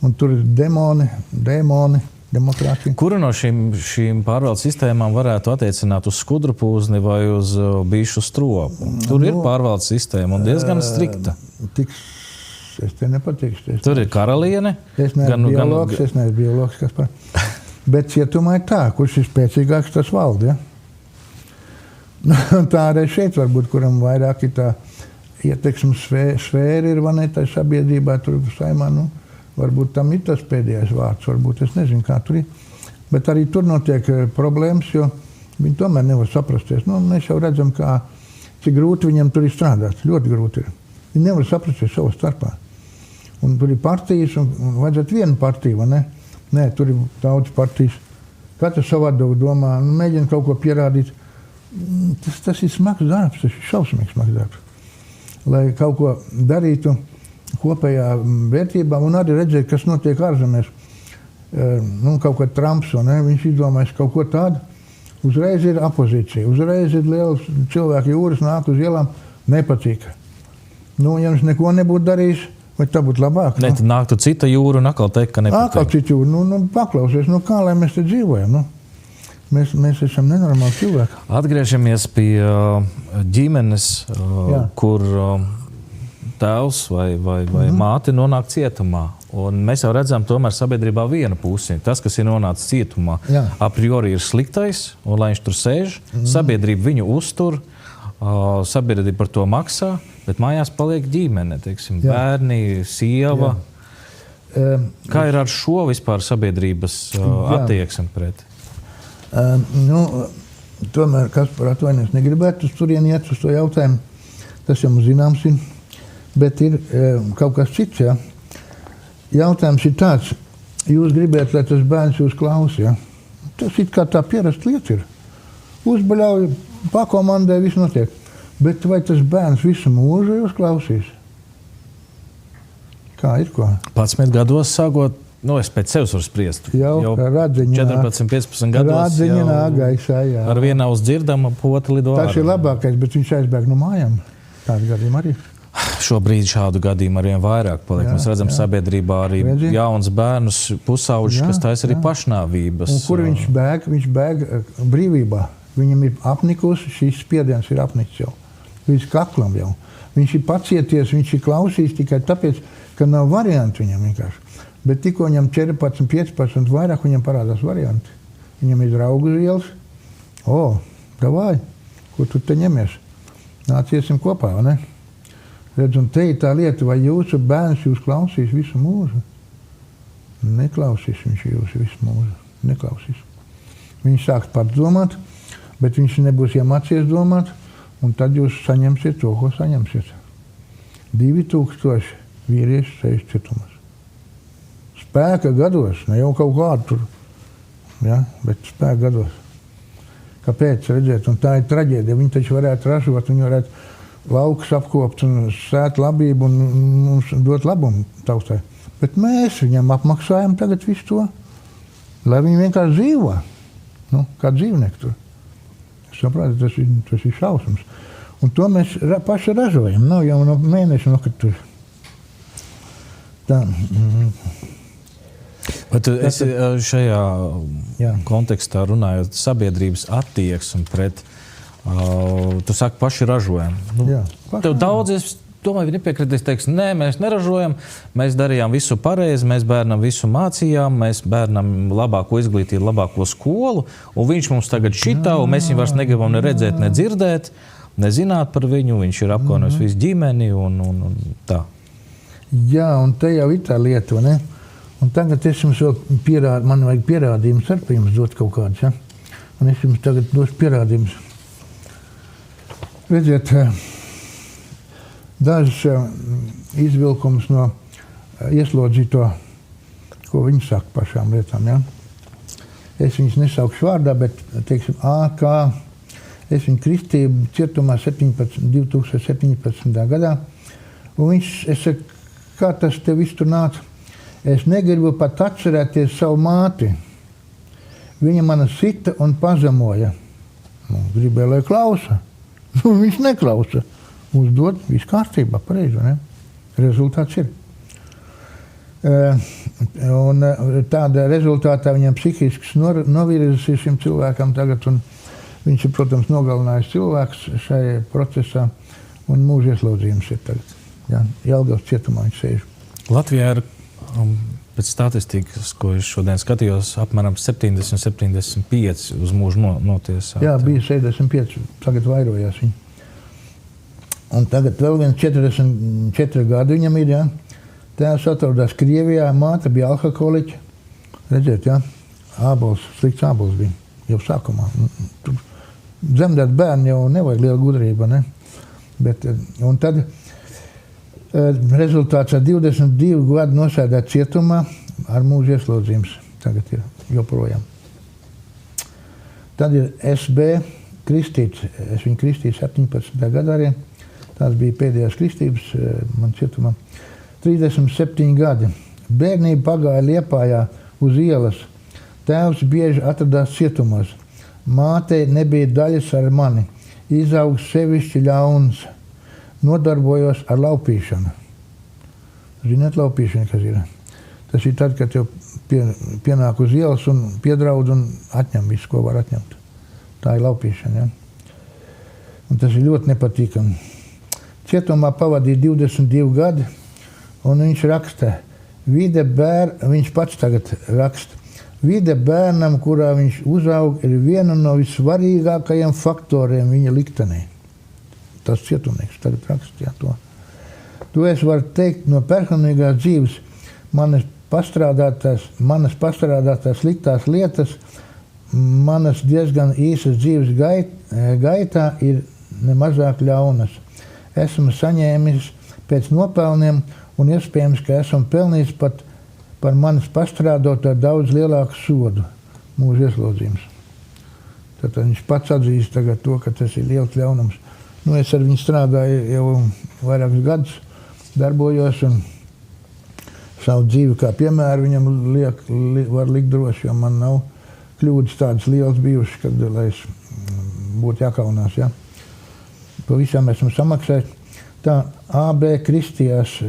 Un tur ir dēmoni, demokrātija. Kura no šīm pārvaldes sistēmām varētu attiecināt uz skudru pūzni vai uz bišu stropu? Tur ir pārvaldes sistēma un diezgan strikta. Es te nepatikšu. Tur ir karaliene. Es neesmu biologs, kas par. Bet cietumā ir tā, kurš ir spēcīgāks, tas valda. Ja? Tā arī šeit varbūt, kuram vairāk ir tā ietekmes sfēra ir, vai ne, tā sabiedrībā, tur saimā, varbūt tam ir tas pēdējais vārds, varbūt es nezinu, kā tur ir. Bet arī tur notiek problēmas, jo viņi tomēr nevar saprasties. Mēs jau redzam, cik grūti viņam tur ir strādāt. Ļoti grūti ir. Viņi nevar saprasties savā starpā. Un tur ir partijas, un vajadzētu vienu partiju, vai ne? Nē, tur ir daudz partijas. Katrs savādāk domā, mēģina kaut ko pierādīt. Tas ir smags darbs, tas ir šausmīgs smags darbs. Lai kaut ko darītu kopējā vērtībā un arī redzēt, kas notiek ārzemēs. Kaut kā Trumps, viņš izdomājas kaut ko tādu, uzreiz ir opozīcija, uzreiz ir liela cilvēku jūras, nāk uz ielām, nepatīk. Ja viņš neko nebūtu darījis, vai tā būtu labāk? Ne, tad nāktu cita jūra un atkal teikt, ka nepatīk. Atkal cita jūra, paklausies, kā lai mēs te dzīvojam, Mēs esam nenormāli cilvēki. Atgriežamies pie ģimenes, kur tēvs vai māte nonāk cietumā. Un mēs jau redzam tomēr sabiedrībā vienu pusi. Tas, kas ir nonācis cietumā, a priori ir sliktais, un lai viņš tur sēž, sabiedrība viņu uztur, sabiedrība par to maksā, bet mājās paliek ģimene, teiksim, bērni, sieva. Kā ir ar šo vispār sabiedrības attieksmi pret? Tomēr, Kaspar, atvainojies, negribētu uz turieni iet uz to jautājumu. Tas jau mums zināms ir, bet ir kaut kas cits, ja? Jautājums ir tāds, jūs gribētu, lai tas bērns jūs klausa, ja? Tas it kā tā pierasta lieta ir. Uzbaļauj, pakomandē, viss notiek. Bet vai tas bērns visu mūžu jūs klausīs? Kā ir ko? 11 gados sākot, es pēc sevis varu spriest. Jau 14, 15 gados ar vienu uz dzirdama poti lido ārā. Tas ir labākais, bet viņš aizbēg no mājām. Tādu gadījumu arī. Šobrīd šādu gadījumu arvien vairāk paliek. Mēs redzam sabiedrībā arī jauns bērnus, pusauģis, kas taisa arī pašnāvības. Un kur viņš bēg? Viņš bēg brīvībā. Viņam ir apnikusi, šīs spiediens ir apnicis jau. Līdz kaklam jau. Viņš ir pacieties, viņš ir klausījis tikai tāpēc, ka nav variantu viņam vienkārši. Bet tikko viņam 14, 15 vairāk, viņam parādās varianti. Viņam ir draugu uz ielas. Davai, ko tu te ņemies? Nāciesim kopā, vai ne? Redz, un te ir tā lieta, vai jūsu bērns jūs klausīs visu mūžu? Neklausīs viņš jūs visu mūžu. Neklausīs. Viņš sāks pats domāt, bet viņš nebūs iemācies domāt, un tad jūs saņemsiet to, ko saņemsiet. 2000 vīrieši sēž cietumos. Spēka gados, ne jau kaut kādu tur, bet spēka gados. Kāpēc, redziet, un tā ir traģēdija. Viņi taču varētu ražot, viņi varētu laukus apkopt un sēt labību un mums dot labumu tautai. Bet mēs viņam apmaksājam tagad visu to, lai viņi vienkārši dzīvo. Kā dzīvnieki tur. Es saprotu, tas ir šausmas. Un to mēs paši ražojam. Nav jau no mēneša kad tur. Tā. Bet es šajā kontekstā runājot sabiedrības attieksmi pret, tu saki, paši ražojam. Tev daudz, es domāju, viņi nepiekritīs, teiks, nē, mēs neražojam, mēs darījām visu pareizi, mēs bērnam visu mācījām, mēs bērnam labāko izglītību, labāko skolu, un viņš mums tagad šitā, un mēs viņu vairs negribam ne redzēt, ne dzirdēt, ne zināt par viņu, viņš ir apkaunojis visu ģimeni un tā. Jā, un te jau ir tā lieta, ne? Un tagad es jums vēl man vajag pierādījumus ar jums dot kaut kādus, ja? Un es jums tagad došu pierādījumus. Redziet, dažs izvilkums no ieslodzīto, ko viņi saka pašām lietām, ja? Es viņus nesaukšu vārdā, bet, teiksim, AK, es viņu kristīju cietumā 2017. gadā, un viņš, es saku, kā tas tev viss tur nāca? Es negribu pat atcerēties savu māti. Viņa mani sita un pazemoja. Gribēja, lai klausa. Viņš neklausa. Uzdod, viss kārtībā, pareizi, ne? Rezultāts ir. Un tāda rezultātā viņam psihisks novirzes ir šim cilvēkam tagad, un viņš ir, protams, nogalinājis cilvēks šai procesā, un mūža ieslodzījums ir tagad. Jā, Jelgavas cietumā viņš sēž. Latvijā ir, pēc statistikas, ko es šodien skatījos, apmēram 70-75 uz mūžu notiesāti. Jā, bija 75, tagad vairojās viņi. Un tagad vēl viens 44 gadi viņam ir, jā. Tēvs atrodās Krievijā, māte bija alkoholiķa. Redziet, jā, slikts ābols bija jau sākumā. Tur dzemdēt bērni jau nevajag liela gudrība, ne? Bet, un tad rezultāts ar 22 gadu nosēdēt cietumā ar mūža ieslodzījums. Tagad ir joprojām. Tad ir SB kristīts. Es viņu kristīju 17. gadā arī. Tās bija pēdējās kristības man cietumā. 37 gadi. Bērnība pagāja Liepājā uz ielas. Tēvs bieži atradās cietumos. Mātei nebija daļas ar mani. Izaugs sevišķi ļauns. Nodarbojos ar laupīšanu. Ziniet, laupīšana, kas ir? Tas ir tad, kad tev pienāk uz ielas un piedraud un atņem visu, ko var atņemt. Tā ir laupīšana, ja? Un tas ir ļoti nepatīkami. Cietumā pavadīja 22 gadi. Un viņš raksta, viņš pats tagad raksta, vide bērnam, kurā viņš uzaug, ir viena no vissvarīgākajiem faktoriem viņa liktenī. Tas cietumnieks tagad raksta, jā, to. To es varu teikt no personīgās dzīves, manas pastrādātās sliktās lietas, manas diezgan īsas dzīves gaitā ir nemazāk ļaunas. Esmu saņēmis pēc nopelniem, un iespējams, ka esam pelnījis pat par manis pastrādot ar daudz lielāku sodu, mūža ieslodzījums. Tad viņš pats atzīst tagad to, ka tas ir liels ļaunums. Nu, es ar viņu strādāju jau vairākus gadus, darbojos, un savu dzīvi kā piemēru viņam var likt droši, jo man nav kļūdas tādas lielas bijušas, kad, lai es būtu jākaunās, ja. Pavisam esmu samaksājis. Tā AB kristījās,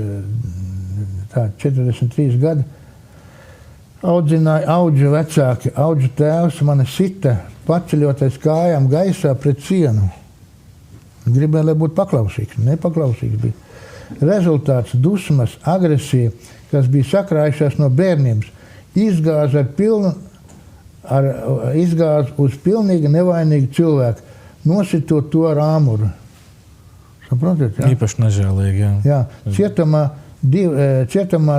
tā 43 gadi, audzināja audžu vecāki, audžu tēvs mani sita, paceļoties kājām gaisā pret sienu. Gribēja, lai būtu paklausīgs, nepaklausīgs bija. Rezultāts dusmas, agresija, kas bija sakrājušās no bērnības, izgāz uz pilnīgi nevainīgu cilvēku, nositot to ar āmuru. Saprotiet, jā? Īpaši nežēlīgi, jā. Jā, cietumā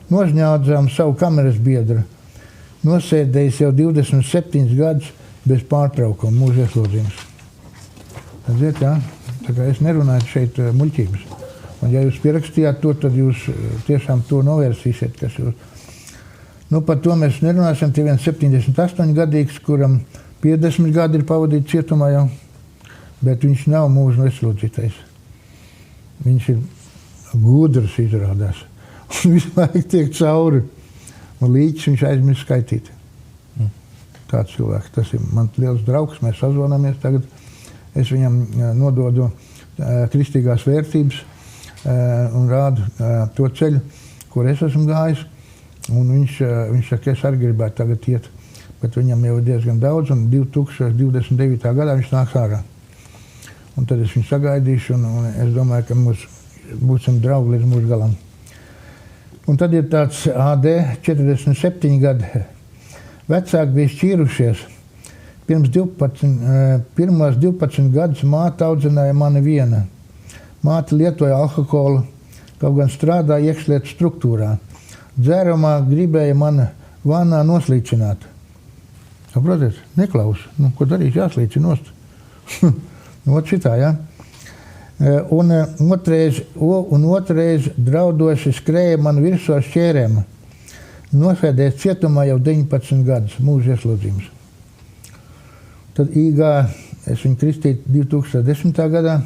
nožņaudzām savu kameras biedru. Nosēdējis jau 27 gadus bez pārtraukuma, mūža ieslodzījums. Redziet, jā? Tā kā es nerunāju šeit muļķības. Un ja jūs pierakstījāt to, tad jūs tiešām to novērsīsiet, kas jūs... Nu, par to mēs nerunāsim, tie viens 78 gadīgs, kuram 50 gadi ir pavadīt cietumā jau. Bet viņš nav mūža ieslodzītais. Viņš ir gudrs izrādās. Un visu laiku tiek cauri. Un līdz viņš aizmirst skaitīt. Tāds cilvēks. Tas ir man liels draugs. Mēs sazvanāmies tagad. Es viņam nododu kristīgās vērtības un rādu to ceļu, kur es esmu gājis. Un viņš saka, es arī gribētu tagad iet. Bet viņam jau ir diezgan daudz. Un 2029. gadā viņš nāks ārā. Un tad es viņu sagaidīšu, un es domāju, ka mēs būsim draugi līdz mūsu galam. Un tad ir tāds AD 47 gadi. Vecāki bija šķīrušies. Pirmos 12 gadus māte audzināja mani viena. Māte lietoja alkoholu, kaut gan strādāja iekšlietu struktūrā. Dzērumā gribēja mani vānā noslīcināt. Saprotiet, neklaus. Nu, ko darīt, jāslīcina nost. Ot šitā, ja? Un otrreiz draudoši skrēja man virsū ar šķērēm. Nosēdēs cietumā jau 19 gadus, mūža ieslodzījums. Tad IG, es viņu kristīju 2010. gadā,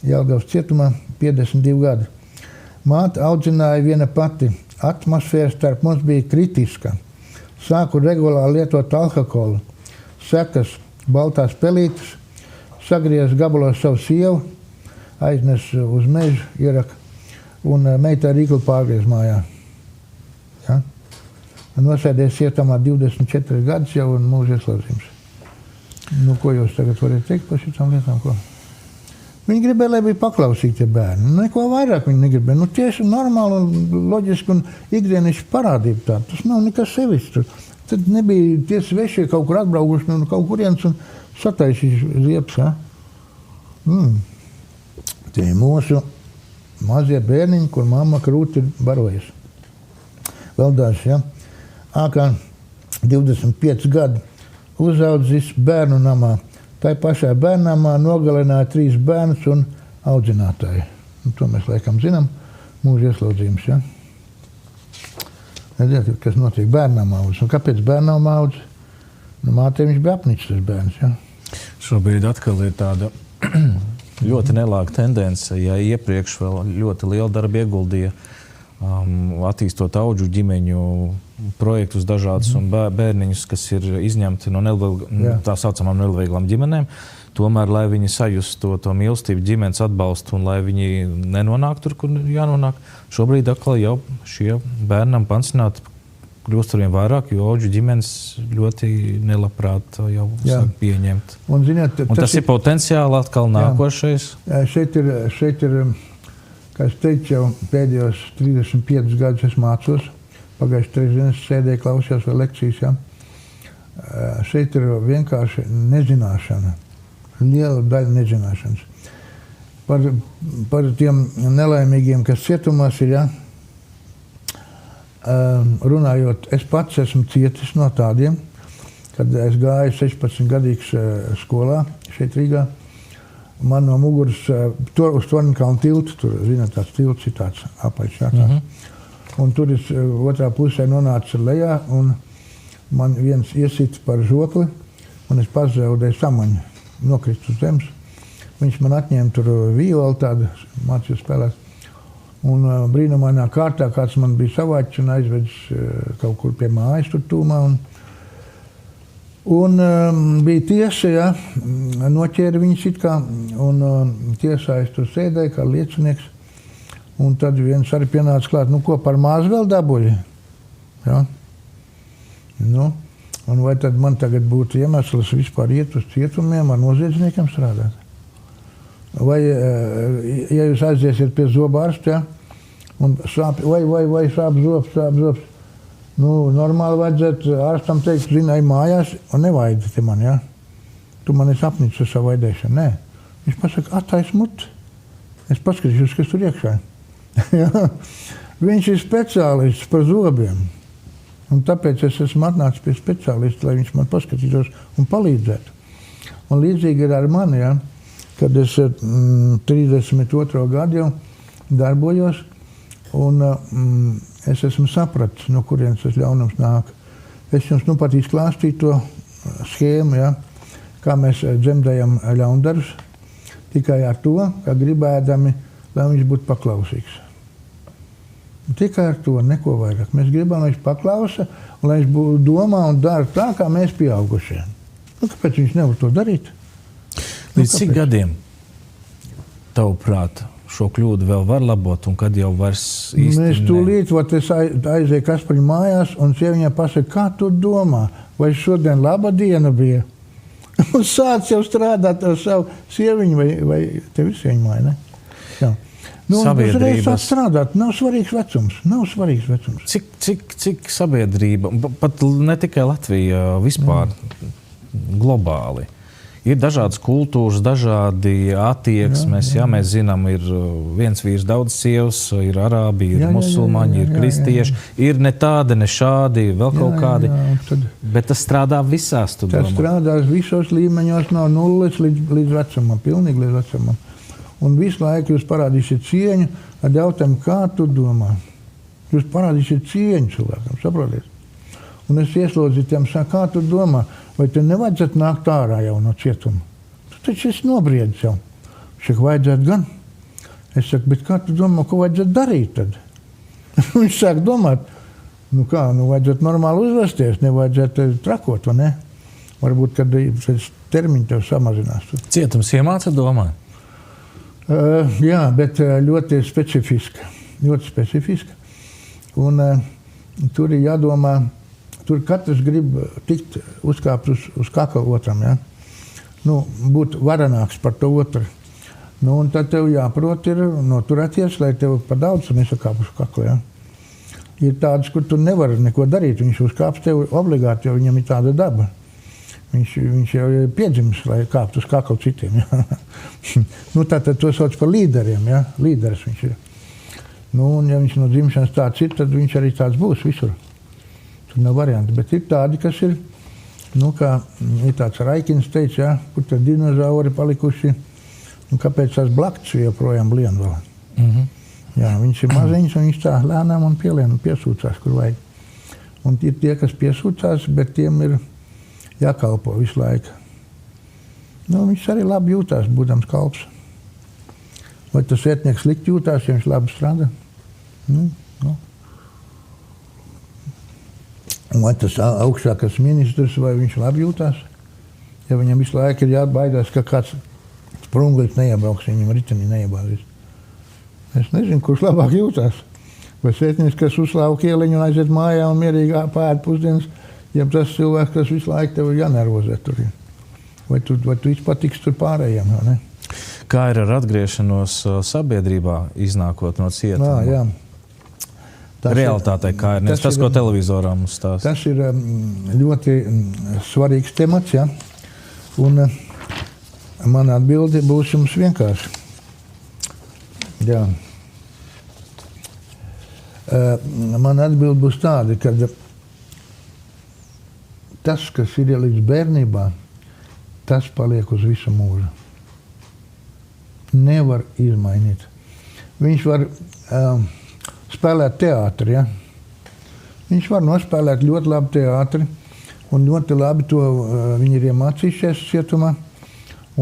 Jelgavas cietumā, 52 gadi. Māte audzināja viena pati. Atmosfēra starp mums bija kritiska. Sāku regulāri lietot alkoholu. Sekas, baltās pelītes, sagriez gabalos savu sievu, aiznes uz mežu, ierak, un meitā rīkli pārgriez mājā. nosēdies cietumā 24 gadus jau un mūža ieslodzījums. Nu, ko jūs tagad varat teikt par šitām lietām? Ko? Viņi gribēja, lai bija paklausīgi tie bērni. Neko vairāk viņi negribēja. Nu, tieši normāli un loģiski un ikdienišķi parādība tā. Tas nav nekas sevišķi. Tad nebija tie svešie kaut kur atbraukuši no kaut kurienes un sataisījuši ziepes. Ja? Tie ir mūsu mazie bērniņi, kur mamma krūti ir barojas. Vēl daži, ja? Ākā 25 gadu uzaudzis bērnu namā. Tai pašā bērnamā nogalināja 3 bērnus un audzinātāju. Un to mēs laikam zinām, mūža ieslodzījums. Ja? Redziet, kas notiek bērnamā audz. Un kāpēc bērnamā audz? Nu, mātei viņš bija apnicis tas bērns. Ja? Šobrīd atkal ir tāda ļoti nelāga tendence, ja iepriekš vēl ļoti liela darba ieguldīja attīstot audžu ģimeņu projektus dažādus un bērniņus, kas ir izņemti no tā saucamām nelabvēlīgām ģimenēm. Tomēr, lai viņi sajustu to mīlestību, ģimenes atbalstu un lai viņi nenonāk tur, kur jānonāk, šobrīd atkal jau šie bērnam pansionāti kļūst arvien vairāk, jo audžu ģimenes ļoti nelabprāt jau sāk pieņemt. Un, ziniet, tas ir potenciāli atkal nākošais. Šeit ir, kā es teicu, jau pēdējos 35 gadus es mācos. Pagājuši 3 dienas sēdēju, klausījos vai lekcijas. Ja? Šeit ir vienkārši nezināšana. Liela daļa nezināšanas. Par tiem nelaimīgiem, kas cietumās ir, ja? Runājot, es pats esmu cietis no tādiem, kad es gāju 16-gadīgs skolā šeit Rīgā. Man no muguras uz Torņkalnu tiltu, tur, zināt, tāds tilts ir tāds apaļš. Un tur es otrā pusē nonācu lejā, un man viens iesita par žokli, un es pazaudēju samaņu, nokrist uz zemes. Viņš man atņēma tur violi tādu, mācīju spēlēt. Un brīnumainā kārtā kāds man bija savāķis un aizvedis kaut kur pie mājas tur tūmā. Un bija tiesa, ja, noķēra viņus it kā, un tiesā es tur sēdēju kā liecinieks. Un tad viens arī pienāca klāt, nu ko, par māzu vēl dabūja? Ja? Nu, un vai tad man tagad būtu iemesls vispār iet uz cietumiem ar noziedzniekiem strādāt? Vai, ja jūs aiziesiet pie zobārsta, ja, un sāp, vai sāp zobs, nu, normāli vajadzētu ārstam teikt, zini, ej mājās, un nevaidi te man, ja? Tu man esi apnicis ar savu vaidēšanu. Nē. Viņš pasaka, attais muti. Es paskatīšos, kas tur iekšā. Ja? Viņš ir speciālists par zobiem. Un tāpēc es esmu atnācis pie speciālista, lai viņš man paskatītos un palīdzētu. Un līdzīgi ir ar mani, ja? Kad es 32. gadu jau darbojos, un es esmu sapratis, no kurienes tas ļaunums nāk. Es jums nu pat izklāstīju to schēmu, ja, kā mēs dzemdējam ļaundarus, tikai ar to, ka gribēdami, lai viņš būtu paklausīgs. Tikai ar to, neko vairāk. Mēs gribam, lai viņš paklausa, un lai viņš būtu domā un dara tā, kā mēs pieaugušie. Nu, kāpēc viņš nevar to darīt? Līdz cik gadiem, tavuprāt, šo kļūdu vēl var labot, un kad jau vairs īsti Mēs tūlīt, es aizēju Kaspaļu mājās, un sieviņai pasaka, kā tu domā, vai šodien laba diena bija? Un sāc jau strādāt ar savu sieviņu, vai tev ir sieviņa māja, ne? Jā. Nu, sabiedrības. Sāc strādāt, nav svarīgs vecums. Cik sabiedrība, pat ne tikai Latvija, vispār globāli, ir dažādas kultūras, dažādi attieksmes. Jā, mēs zinām, ir viens vīrs, daudz sievas, ir arābi, ir musulmaņi, ir kristieši. Ir ne tādi, ne šādi, vēl kaut kādi. Bet tas strādā visās, tu domā? Tas strādās visos līmeņos, no nulles līdz vecumam, pilnīgi līdz vecumam. Un visu laiku jūs parādīsiet cieņu ar jautājumu, kā tu domā. Jūs parādīsiet cieņu cilvēkam, saprotiet? Un es ieslodzīju tiem, saku, kā tu domā, vai te nevajadzētu nākt ārā jau no cietuma? Tu taču esi nobriedis jau. Viņš saka, vajadzētu gan. Es saku, bet kā tu domā, ko vajadzētu darīt tad? Viņš sāk domāt, nu kā, vajadzētu normāli uzvesties, nevajadzētu trakot, vai ne? Varbūt, kad pēc termiņa tev samazinās. Cietums iemāca domāt? Jā, bet ļoti specifiska. Un tur ir jādomā tur katrs grib tikt uzkāpt uz kakla otram, ja? Nu, būt varenāks par to otru. Nu, un tad tev jāprot ir noturēties, lai tev par daudz nesakāp uz kakla, ja? Ir tādas, kur tu nevari neko darīt, viņš uzkāps tev obligāti, jo viņam ir tāda daba. Viņš jau ir piedzimis, lai kāptu uz kakla citiem, ja? Nu, tātad to sauc par līderiem, ja? Līderis viņš ir. Nu, un ja viņš no dzimšanas tāds ir, tad viņš arī tāds būs visur. Tur nav varianti, bet ir tādi, kas ir, nu, kā ir tāds Raikins teica, ja, kur tad dinozauri palikuši, un kāpēc tās blakts joprojām lien vēl. Jā, viņš ir maziņš, un viņš tā lēnām un pielien un piesūcās, kur vajag. Un ir tie, kas piesūcās, bet tiem ir jākalpo visu laiku. Nu, viņš arī labi jūtās, būdams kalps. Vai tas vietnieks slikti jūtās, ja viņš labi strādā? Nu. Vai tas augstākais ministrs, vai viņš labi jūtās? Ja viņam visu laiku ir jābaidās, ka kāds sprunglis neiebrauks, viņam ritenī neiebāzīs. Es nezinu, kurš labāk jūtās. Vai sētnieks, kas uzslāva kieliņu un aiziet mājā un mierīgi pēd pusdienas, ja tas cilvēks, kas visu laiku tev jānervozē tur. Vai tu patiks tur pārējiem, vai ne? Kā ir ar atgriešanos sabiedrībā, iznākot no cietuma? Jā. Realitātei kā ir, nevis tas, ko televizorā mums stāsta. Tas ir ļoti svarīgs temats, ja? Un mana atbilde būs jums vienkārši. Jā. Mana atbilde būs tāda, ka tas, kas ir līdz bērnībā, tas paliek uz visu mūžu. Nevar izmainīt. Viņš var spēlēt teātri, ja? Viņš var nospēlēt ļoti labi teātri, un ļoti labi to viņi ir iemācījušies cietumā,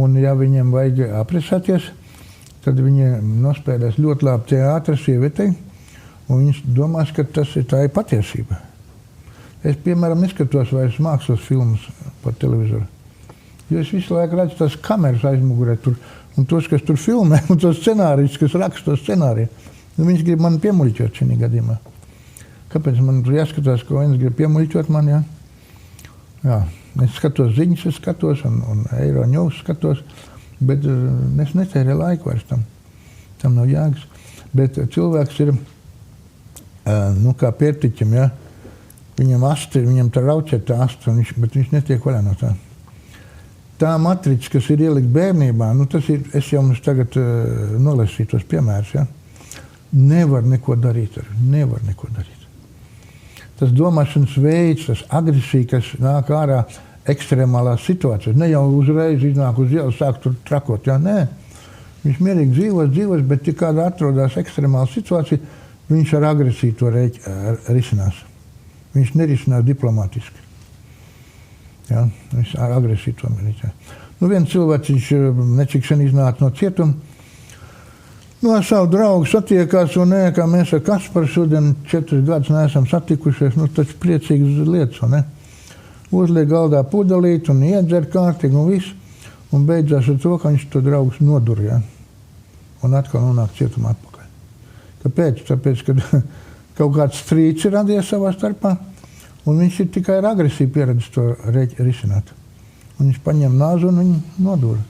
un ja viņiem vajag apresēties, tad viņi nospēlēs ļoti labi teātri sievietei, un viņas domās, ka tā ir patiesība. Es, piemēram, neskatos vairs mākslas filmas par televizoru, jo es visu laiku redzu tās kameras aizmugurē tur, un tos, kas tur filmē, un tos scenārijus, kas raksta tos scenāriju. Nu, viņas grib mani piemuļķot šajā gadījumā. Kāpēc man tur jāskatās, ko viņas grib piemuļķot mani? Ja? Jā, es skatos ziņas, un Eironews skatos, bet es netērēju laiku vairs tam. Tam nav jēgas. Bet cilvēks ir, nu kā pērtiķim, ja? Viņam tā rauķē tā asta, bet viņš netiek vaļā no tā. Tā matrica, kas ir ielikt bērnībā, nu tas ir, es jau mums tagad nolasīju tos piemērus, ja? Nevar neko darīt. Tas domāšanas veids, tas agresija, kas nāk ārā ekstremālās situācijas. Ne jau uzreiz iznāk uz ielas, sāk tur trakot. Jā, nē. Viņš mierīgi dzīvos, bet ja kāda atrodas ekstremāla situācija, viņš ar agresiju to risinās. Viņš nerisinās diplomātiski. Jā, viņš ar agresiju to risinās. Nu, viens cilvēks necik sen iznāca no cietuma, no savu draugu satiekās, un kā mēs ar Kasparu šodien 4 gadus neesam satikušies, nu taču priecīgas lietas, un ne? Uzliek galdā pudelīt un iedzer kārtīgi un viss, un beidzās ar to, ka viņš to draugus nodur, ja? Un atkal nonāk cietumā atpakaļ. Kāpēc? Tāpēc, ka kaut kāds strīds ir radies savā starpā, un viņš ir tikai ar agresiju pieredzis to risināt. Un viņš paņem nāzu un viņu nodura.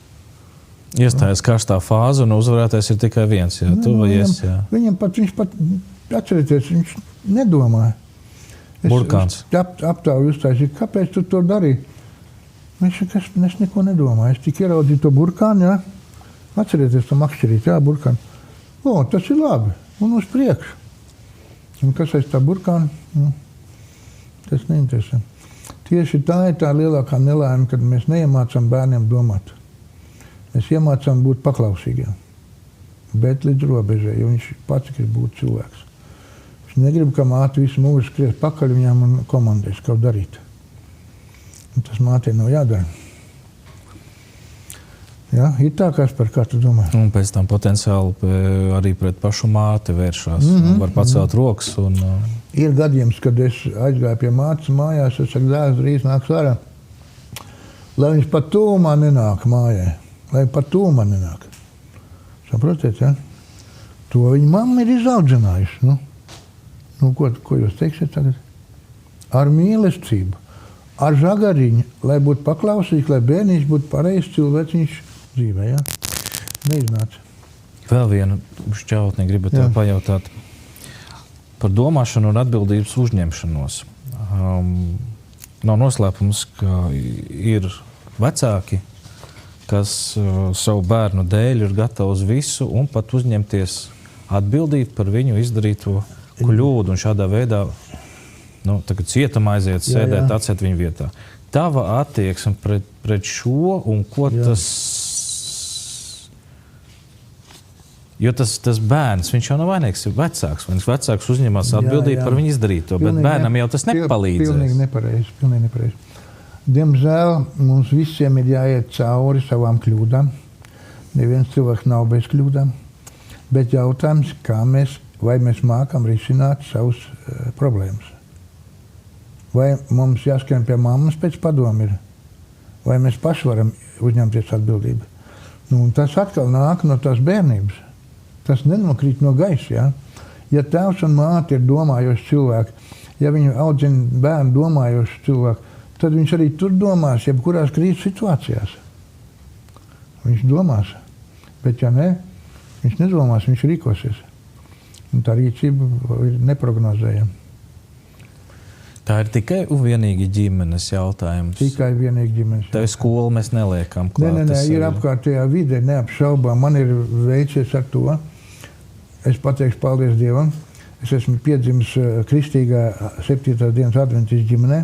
Iestājas karstā fāze, un uzvarētais ir tikai viens, jā, tu vai es, jā. Viņš pat, atcerieties, viņš nedomāja. Burkāns. Aptāvu uztaisīju, kāpēc tu to darīji? Es neko nedomāju, es tik ieraudzīju to burkānu, jā. Atcerieties to makšķerīt, jā, burkānu. O, tas ir labi, un uz priekšu. Un kas aiz tā burkāna? Tas neinteresē. Tieši tā ir tā lielākā nelaime, kad mēs neiemācām bērniem domāt. Mēs iemācām būt paklausīgiem, bet līdz robežai, jo viņš pats grib būt cilvēks. Viņš negrib, ka māte visu mūžu skries pakaļ viņām un komandēs kaut darīt. Un tas mātei nav jādara. Jā, ir tā, kā tu domā. Un pēc tam potenciāli arī pret pašu māti vēršās. Var pacelt rokas. Un... Ir gadījums, kad es aizgāju pie mātes mājās, es saku, dēls drīz nāks ārā, lai viņš pat tūmā nenāk mājai. Lai pat tūmā nenāk. Saprotiet, ja? To viņa mamma ir izaudzinājusi. Nu, ko jūs teiksiet tagad? ar mīlestību, ar žagariņu, lai būtu paklausīgs, lai bērniņš būtu pareizs cilvēciņš dzīvē. Ja? Neiznāca. Vēl vienu šķautni gribu tev pajautāt par domāšanu un atbildības uzņemšanos. Nav noslēpums, ka ir vecāki, kas savu bērnu dēļ ir gatavi uz visu un pat uzņemties atbildību par viņu izdarīto kļūdu un šādā veidā tagad cietumā aiziet, sēdēt, atcēt viņu vietā. Tava attieksme pret šo un ko tas... Jo tas bērns, viņš jau nav vainīgs, ir vecāks. Vecāks uzņemās atbildību par viņu izdarīto, bet bērnam jau tas nepalīdzēs. Pilnīgi nepareizi. Diemžēl mums visiem ir jāiet cauri savām kļūdām. Neviens cilvēks nav bez kļūdām. Bet jautājums, vai mēs mākam risināt savus problēmas. Vai mums jāskrien pie mammas pēc padomu ir? Vai mēs paši varam uzņemties atbildību? Un tas atkal nāk no tās bērnības. Tas nenokrīt no gaisa. Ja? Ja tēvs un māte ir domājoši cilvēki, ja viņi audzina bērnu domājoši cilvēki, tad viņš arī tur domās, jebkurās krīzes situācijās. Viņš domās. Bet ja ne, viņš nedomās, viņš rīkosies. Un tā rīcība ir neprognozējama. Tā ir tikai un vienīgi ģimenes jautājums. Tikai vienīgi ģimenes. Tev skolu mēs neliekam klāt. Nē, ir apkārtējā vide, neapšaubām. Man ir veicies ar to. Es pateikšu paldies Dievam. Es esmu piedzimis kristīgā 7. dienas adventistu ģimenē.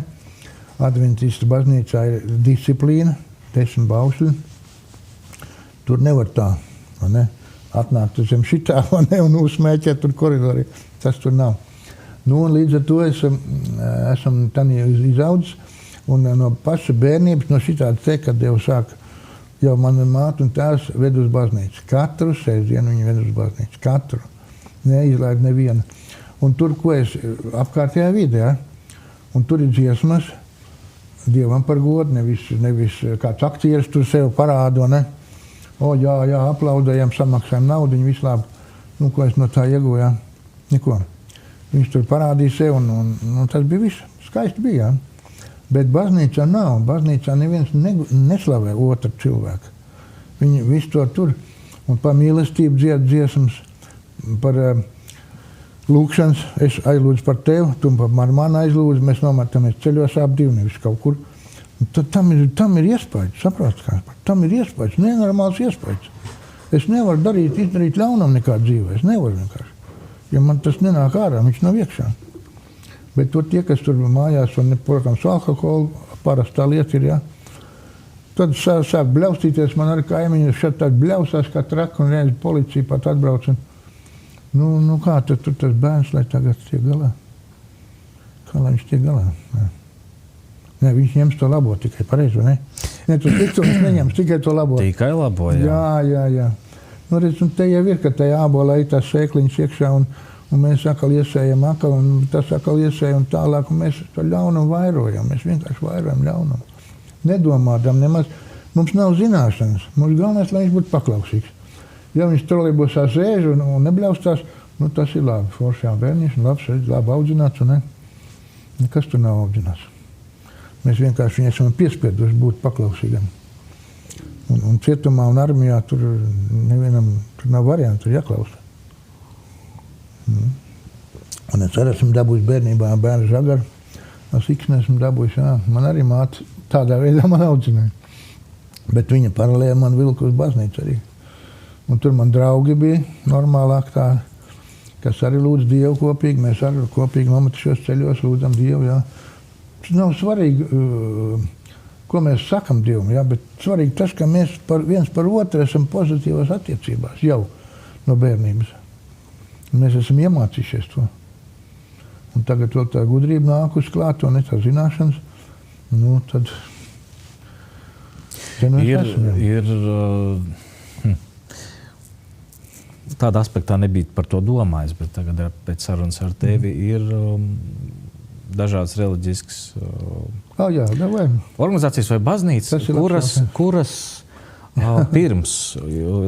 Adventistu baznīcā ir disciplīna, 10 baušļi. Tur nevar tā, ne? Atnākt zem šitā, ne? Un uzsmēķēt tur koridori. Tas tur nav. Un līdz ar to esam tani izaudzis. Un no paša bērnības, no šitāda te, kad jau sāk, jau mana māte un tēvs ved uz baznīcu. Katru sēdienu viņi ved uz baznīcu. Katru. Neizlaid nevienu. Un tur, ko es apkārtējā vidē, ja? Un tur ir dziesmas Dievam par godu, nevis kāds aktieris tur sev parādo, ne? Jā, aplaudējam, samaksājam naudu, viņi visu labi. Ko es no tā ieguvu, ja? Neko. Viņš tur parādīja sev, un tas bija viss. Skaisti bija, ja? Bet baznīcā nav. Baznīcā neviens neslavē otru cilvēku. Viņi visu to tur. Un par mīlestību dzied dziesmas, par lūkšanas. Es aizlūdzu par tevi, tu par mani aizlūdzu, mēs nometamies ceļos ap divu, nevis kaut kur. Tad tam ir iespējas, saprāt, kā? Tam ir iespējas, nenormāls iespējas. Es nevaru izdarīt ļaunam nekā dzīvē. Es nevaru vienkārši. Ja man tas nenāk ārā, viņš nav iekšā. Bet tur tie, kas tur mājās, un, protams, alkoholu, parastā lieta ir, ja. Tad sāk bļaustīties, man arī kaimiņi šeit tādi bļausās kā traki, un reiz policija pat atbrauc. Kā tad tur tas bērns, lai tagad tiek galā? Kā lai viņš tiek galā? Nē, viņš ņems to labo tikai pareizi, ne? Nē, tu viņš neņems tikai to labo. Tikai labo, jā. Jā. Redz, un te jau ir, ka tajā ābolā ir tās sēkliņas iekšā, un mēs atkal iesējam akal, un tas atkal iesējam tālāk, un mēs to ļaunumu vairojam. Mēs vienkārši vairojam ļaunumu. Nedomādam nemaz. Mums nav zināšanas. Mums galvenais, lai viņš būtu paklausīgs. Ja viņš trolejbusā sēž un nebļaustās, tas ir labi. Foršām bērniņš, labi audzināts, un ne? Nekas tur nav audzināts. Mēs vienkārši viņu esam piespieduši būt paklausīgam. Un cietumā un armijā tur nevienam tur nav variantu, tur jāklausa. Un es arī esmu dabūjis bērnībā bērnu žagaru. Es esmu dabūjis, man arī māte tādā veidā man audzināja. Bet viņa paralēli man vilka uz baznīcu arī. Un tur man draugi bija normālāk tā, kas arī lūdz Dievu kopīgi. Mēs arī kopīgi nometušos ceļos lūdzam Dievu, jā. Tas nav svarīgi, ko mēs sakam Dievam, jā, bet svarīgi tas, ka mēs viens par otru esam pozitīvās attiecībās jau no bērnības. Mēs esam iemācījušies to. Un tagad vēl tā gudrība nāk uz klāt, un ne tā zināšanas, tad ir tādā aspektā nebija par to domājis, bet tagad pēc sarunas ar tevi ir dažādas reliģiskas organizācijas vai baznīcas, kuras pirms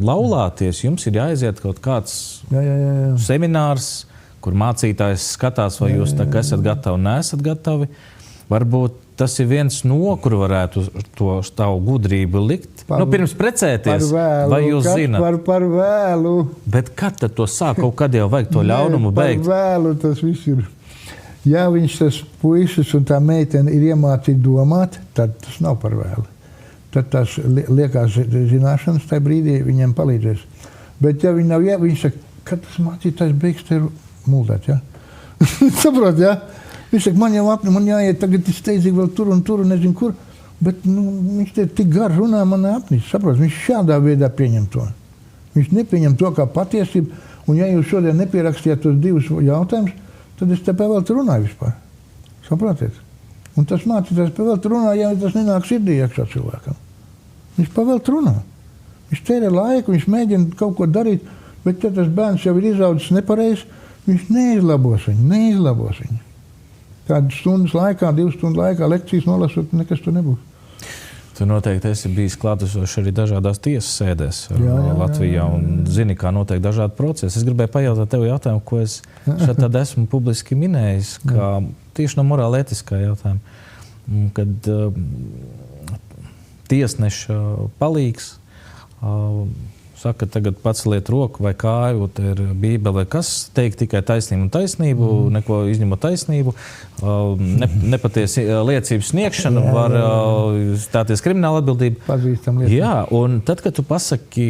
laulāties jums ir jāaiziet kaut kāds seminārs, kur mācītājs skatās, vai jūs tā, esat gatavi un neesat gatavi. Varbūt tas ir viens no, kur varētu to tavu gudrību likt. Pirms precēties, vai jūs zināt? Par vēlu. Bet kad tad to sāk? Kaut kad jau vajag to ļaunumu beigt? Par vēlu tas viss ir. Ja viņš tas puisis un tā meitene ir iemācīti domāt, tad tas nav par vēlu. Tad tās liekās zināšanas tajā brīdī viņiem palīdzēs. Bet ja viņi nav, viņš saka, kad tas mācītājs beigs te muldēt, ja? Saprot, ja? Viņš saka, man jāiet tagad steidzīgi vēl tur un nezinu kur, bet viņš te tik gar runā, man apnīst, saprot, viņš šādā veidā pieņem to. Viņš nepieņem to kā patiesību, un ja jūs šodien nepierakstījāt tos divus jautājumus, tad es te pavēltu runāju vispār. Saprotiet? Un tas mācītājs pavēltu runā, ja tas nenāk sirdī iekšā cilvēkam. Viņš pavēltu runā. Viņš tērē laiku, viņš mēģina kaut ko darīt, bet ja tas bērns jau ir izaudzis nepareizi, viņš neizlabos viņu. Kādu stundas laikā, 2 stundu laikā lekcijas nolasot, nekas tur nebūs. Tu noteikti esi bijis klātesošs arī dažādās tiesas sēdēs Latvijā un zini, kā notiek dažādi procesi. Es gribēju pajautāt tev jautājumu, ko es šeit tad esmu publiski minējis, kā tieši no morāla etiskā jautājuma, kad tiesneša palīgs saka, tagad paceliet roku vai kāju, te ir Bībele, kas teikt tikai taisnību un taisnību, neko izņemot taisnību, nepatiesi liecības sniegšana var stāties krimināla atbildība. Pazīstam lietu. Jā, un tad, kad tu pasaki,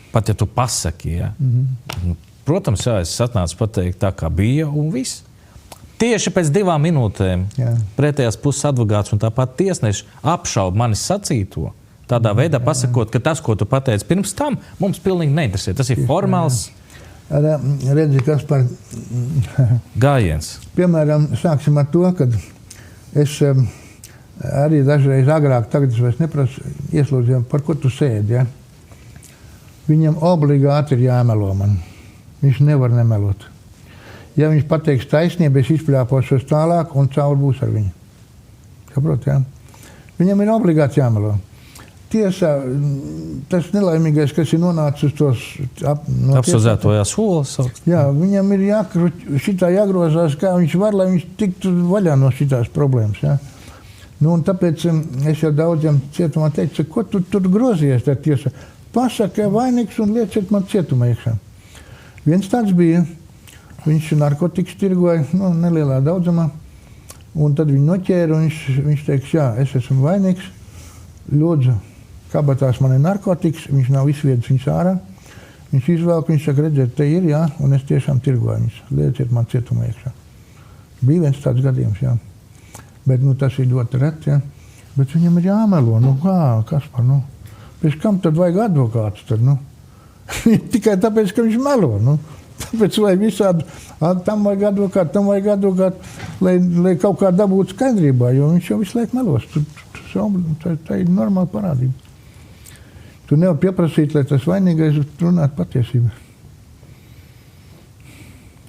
pat ja tu pasaki, protams, es atnācu pateikt tā, kā bija un viss. Tieši pēc 2 minūtēm pretējās puses advokāts un tāpat tiesneši apšauba manis sacīto. Tādā veidā pasakot, ka tas, ko tu pateici pirms tam, mums pilnīgi neinteresē. Tas ir formāls redzi, kas par gājiens. Piemēram, sāksim ar to, kad es arī dažreiz agrāk, tagad es vairs neprasu ieslūdzījumu, par ko tu sēdi. Ja? Viņam obligāti ir jāmelo man. Viņš nevar nemelot. Ja viņš pateiks taisnību, es izpļāpošos tālāk un cauri būs ar viņu. Saprot, ja? Viņam ir obligāti jāmelo. Tiesā, tas nelaimīgais, kas ir nonācis uz tos apsūdzētojās solas. Jā, viņam ir šitā jāgrozās, kā viņš var, lai viņš tiktu vaļā no šitās problēmas. Ja? Un tāpēc es jau daudziem cietumā teicu, ko tu tur grozies tā tiesa? Pasaka, vainīgs un lieciet man cietumā iekšā. Viens tāds bija, viņš narkotikas tirgoja, nelielā daudzumā, un tad viņu noķēra, un viņš teiks, jā, es esmu vainīgs, lūdzu, kabatās man ir narkotikas, viņš nav izsviedis viņus ārā. Viņš izvēlk, viņš saka, redziet, te ir, jā, un es tiešām tirgoju viņus. Lieciet man cietumā iekšā. Bija viens tāds gadījums, jā. Bet, tas ir ļoti reti, jā. Bet viņam ir jāmelo, kas par, Pēc kam tad vajag advokātus, tad, Tikai tāpēc, ka viņš melo, Tāpēc vajag visādi, tam vajag advokātu, lai kaut kā dabūtu skaidrībā, jo viņš jau visu laiku melos. Tā ir normāla parādība. Tu nevar pieprasīt, lai tas vainīgais runātu patiesību.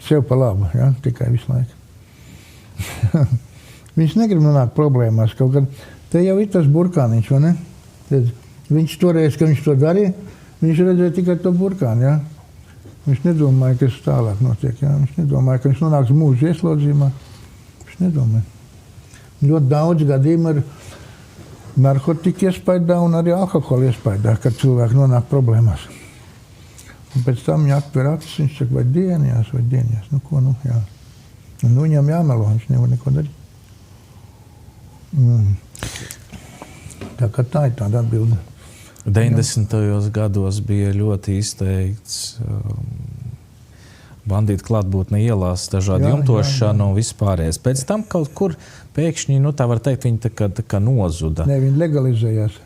Sev pa labu, ja? Tikai visu laiku. Viņš negrib nonākt problēmās. Kaut kad te jau ir tas burkāniņš, vai ne? Tad viņš toreiz, kad viņš to darīja, viņš redzēja tikai to burkāni, ja? Viņš nedomāja, kas tālāk notiek, ja? Viņš nedomāja, ka viņš nonāks mūža ieslodzījumā. Viņš nedomāja. Ļoti daudz gadījumu ir narkotika iespaidā un arī alkohola iespaidā, kad cilvēki nonāk problēmās. Un pēc tam viņa atver acis, viņš saka, vai dienījās. Jā. Un viņam jāmelo, viņš nevar neko darīt. Tā kā tā ir tāda atbilde. 90. gados bija ļoti izteikts bandītu klātbūtne ielās, dažādi jumtošana un vispārējais. Pēc tam kaut kur pēkšņi, tā var teikt, viņi tā kā nozuda. Nē, viņi legalizējās.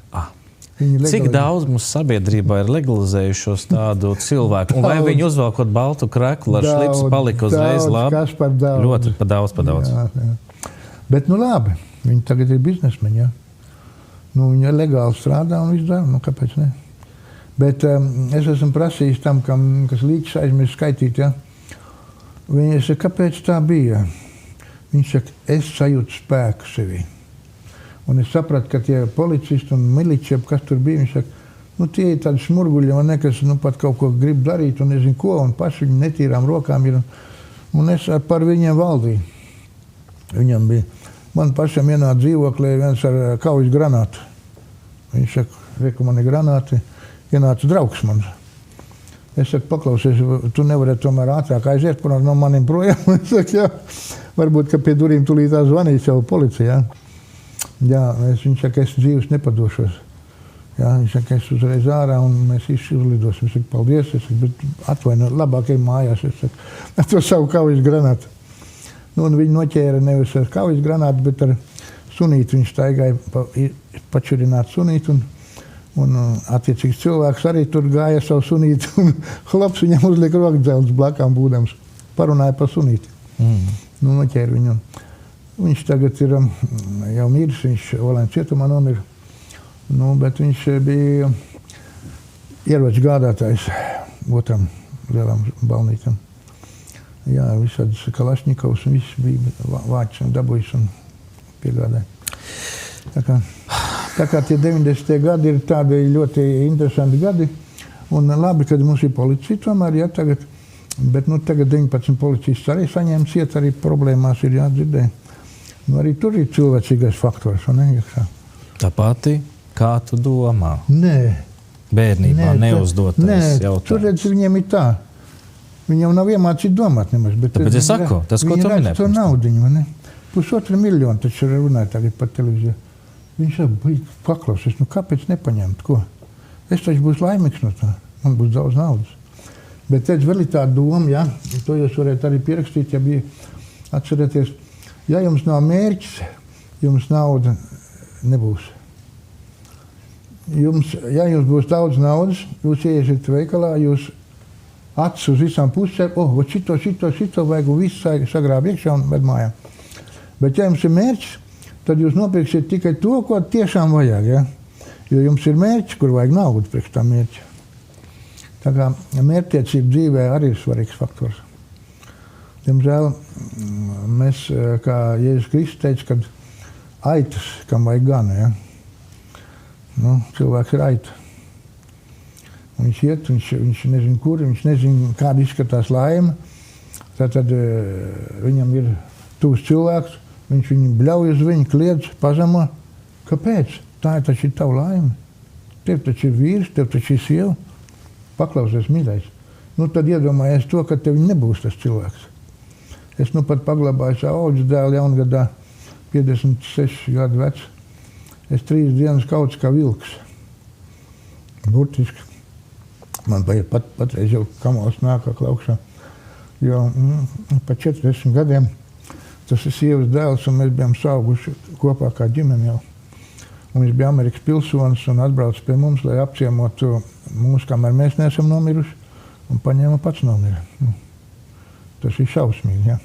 Cik daudz mums sabiedrībā ir legalizējušos tādu cilvēku? Un vai viņi uzvelkot baltu kreklu ar šlipsu palika uzreiz labi? Kas par daudz. Ļoti par daudz. Jā. Bet labi, viņi tagad ir biznesmeņi, jā. Viņi legāli strādā un viss dara, kāpēc ne? Bet es esmu prasījis tam, kas līdz aizmirst skaitīt, ja? Viņi saka, kāpēc tā bija? Viņš saka, es sajūtu spēku sevī. Un es sapratu, ka tie policisti un miliķi, kas tur bija, viņš saka, tie ir tādi smurguļi, kas pat kaut ko grib darīt un nezinu ko, un paši viņi netīrām rokām ir. Un es par viņiem valdīju. Viņam bija, man pašam ienāca dzīvoklī viens ar kaujas granātu. Viņš saka, reku, man ir granāti, ienāca draugs man. Es saku, paklausies, tu nevarētu tomēr ātrāk aiziet no maniem projām. Es saku, jā, varbūt, ka pie durīm tulītā zvanīs jau policijā. Jā, viņš saka, es dzīves nepadošos. Jā, viņš saka, es uzreiz ārā un mēs izlidosim. Es saku, paldies, es saku, bet atvaino, labāk ir mājās. Es saku, ar to savu kaujas granātu. Nu, un viņi noķēra nevis ar kaujas granātu, bet ar sunītu. Viņš staigāja pačurināt sunītu un attiecīgs cilvēks arī tur gāja savu sunītu un hlaps viņam uzlika rokdzelts blakām būdams. Parunāja par sunīti. Nu, noķēra viņu. Viņš tagad ir jau miris, viņš Olēna cietumā nomira. Nu, bet viņš bija ieroču gādātājs otram lielam balnītam. Jā, visādas Kalašņikovs un viss bija vācis un dabūjis un piegādāja. Tā kā tie 90. gadi ir tādi ļoti interesanti gadi. Un labi, kad mums ir policija tomēr, jā, tagad. Bet nu, tagad 19 policists arī saņēma ciet, arī problēmās ir jādzirdē. Nu, arī tur ir cilvēcīgais faktors, un ne? Tā pati, kā tu domā? Nē. Bērnībā neuzdotais jautājums. Tur redz, viņiem ir tā. Viņam nav iemācīt domāt nemaz. Bet tāpēc es saku, tas, ko tu minēji. Viņi redz to naudiņu, vai ne? 1,5 miljonu taču runāja tagad par televīziju. Viņš saka, paklausies, nu kāpēc nepaņemt, ko? Es taču būs laimīgs no tā. Man būs daudz naudas. Bet redz, vēl ir tā doma, ja? To jūs varētu arī pierakstīt, ja bija atcerēties. Ja jums nav mērķis, jums nauda nebūs. Ja jums būs daudz naudas, jūs ieiesiet veikalā, jūs acis uz visām pusēm, šito vajag un visu sagrāb iekšā un ved mājā. Bet ja jums ir mērķis, tad jūs nopirksiet tikai to, ko tiešām vajag. Ja? Jo jums ir mērķis, kur vajag naudu priekš tā mērķa. Tā kā mērķtiecība dzīvē arī ir svarīgs faktors. Diemžēl mēs, kā Jēzus Kristus teica, kad aitas, kam vajag gana, ja? Nu, cilvēks ir aita. Viņš iet, viņš nezin kur, viņš nezin, kāda izskatās laime. Tātad viņam ir tūs cilvēks, viņš viņu bļauj uz viņu, kliedz, pazemo. Kāpēc? Tā ir taču tava laime. Tev taču ir vīrs, tev taču ir sieva. Paklausies, mīļais. Nu, tad iedomājies to, ka tev nebūs tas cilvēks. Es nu pat paglabāju savu auģu dēlu jaungadā, 56 gadu vecs. Es 3 dienas kauts kā vilks. Burtiski. Man patreiz jau kamals nākā klaukšā. Jo pa 40 gadiem tas ir sievas dēls, un mēs bijām sauguši kopā kā ģimeni jau. Un viņš bija Amerikas pilsonis un atbrauc pie mums, lai apciemotu mūs, kamēr mēs neesam nomiruši, un paņēma pats nomira. Tas ir šausmīgi, ja.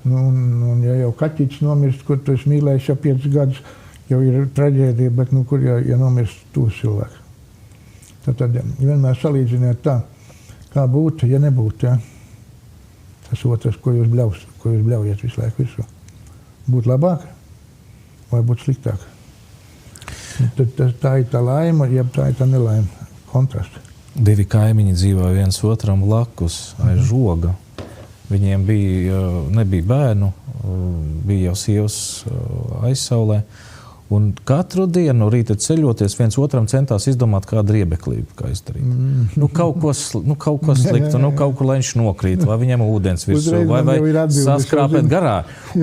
Un ja jau kaķītis nomirst, kur tu esi mīlējis jau 5 gadus, jau ir traģēdija, bet kur ja nomirst tūs cilvēks. Tad vienmēr salīdziniet tā, kā būtu, ja nebūtu, ja. Tas otrs, ko jūs bļaujiet visu laiku visu. Būt labāk vai būt sliktāk? Tad tā ir tā laima, jeb tā ir tā nelaima. Kontrasts. 2 kaimiņi dzīvoja viens otram blakus aiz žoga. Viņiem nebija bērnu, bija jau sievas aizsaulē. Un katru dienu no rīta ceļoties viens otram centās izdomāt kādu riebeklību, kā izdarīt. Kaut ko sliktu, kaut kur, lai viņš nokrīt, vai viņam ūdens virsū, vai saskrāpēt garā.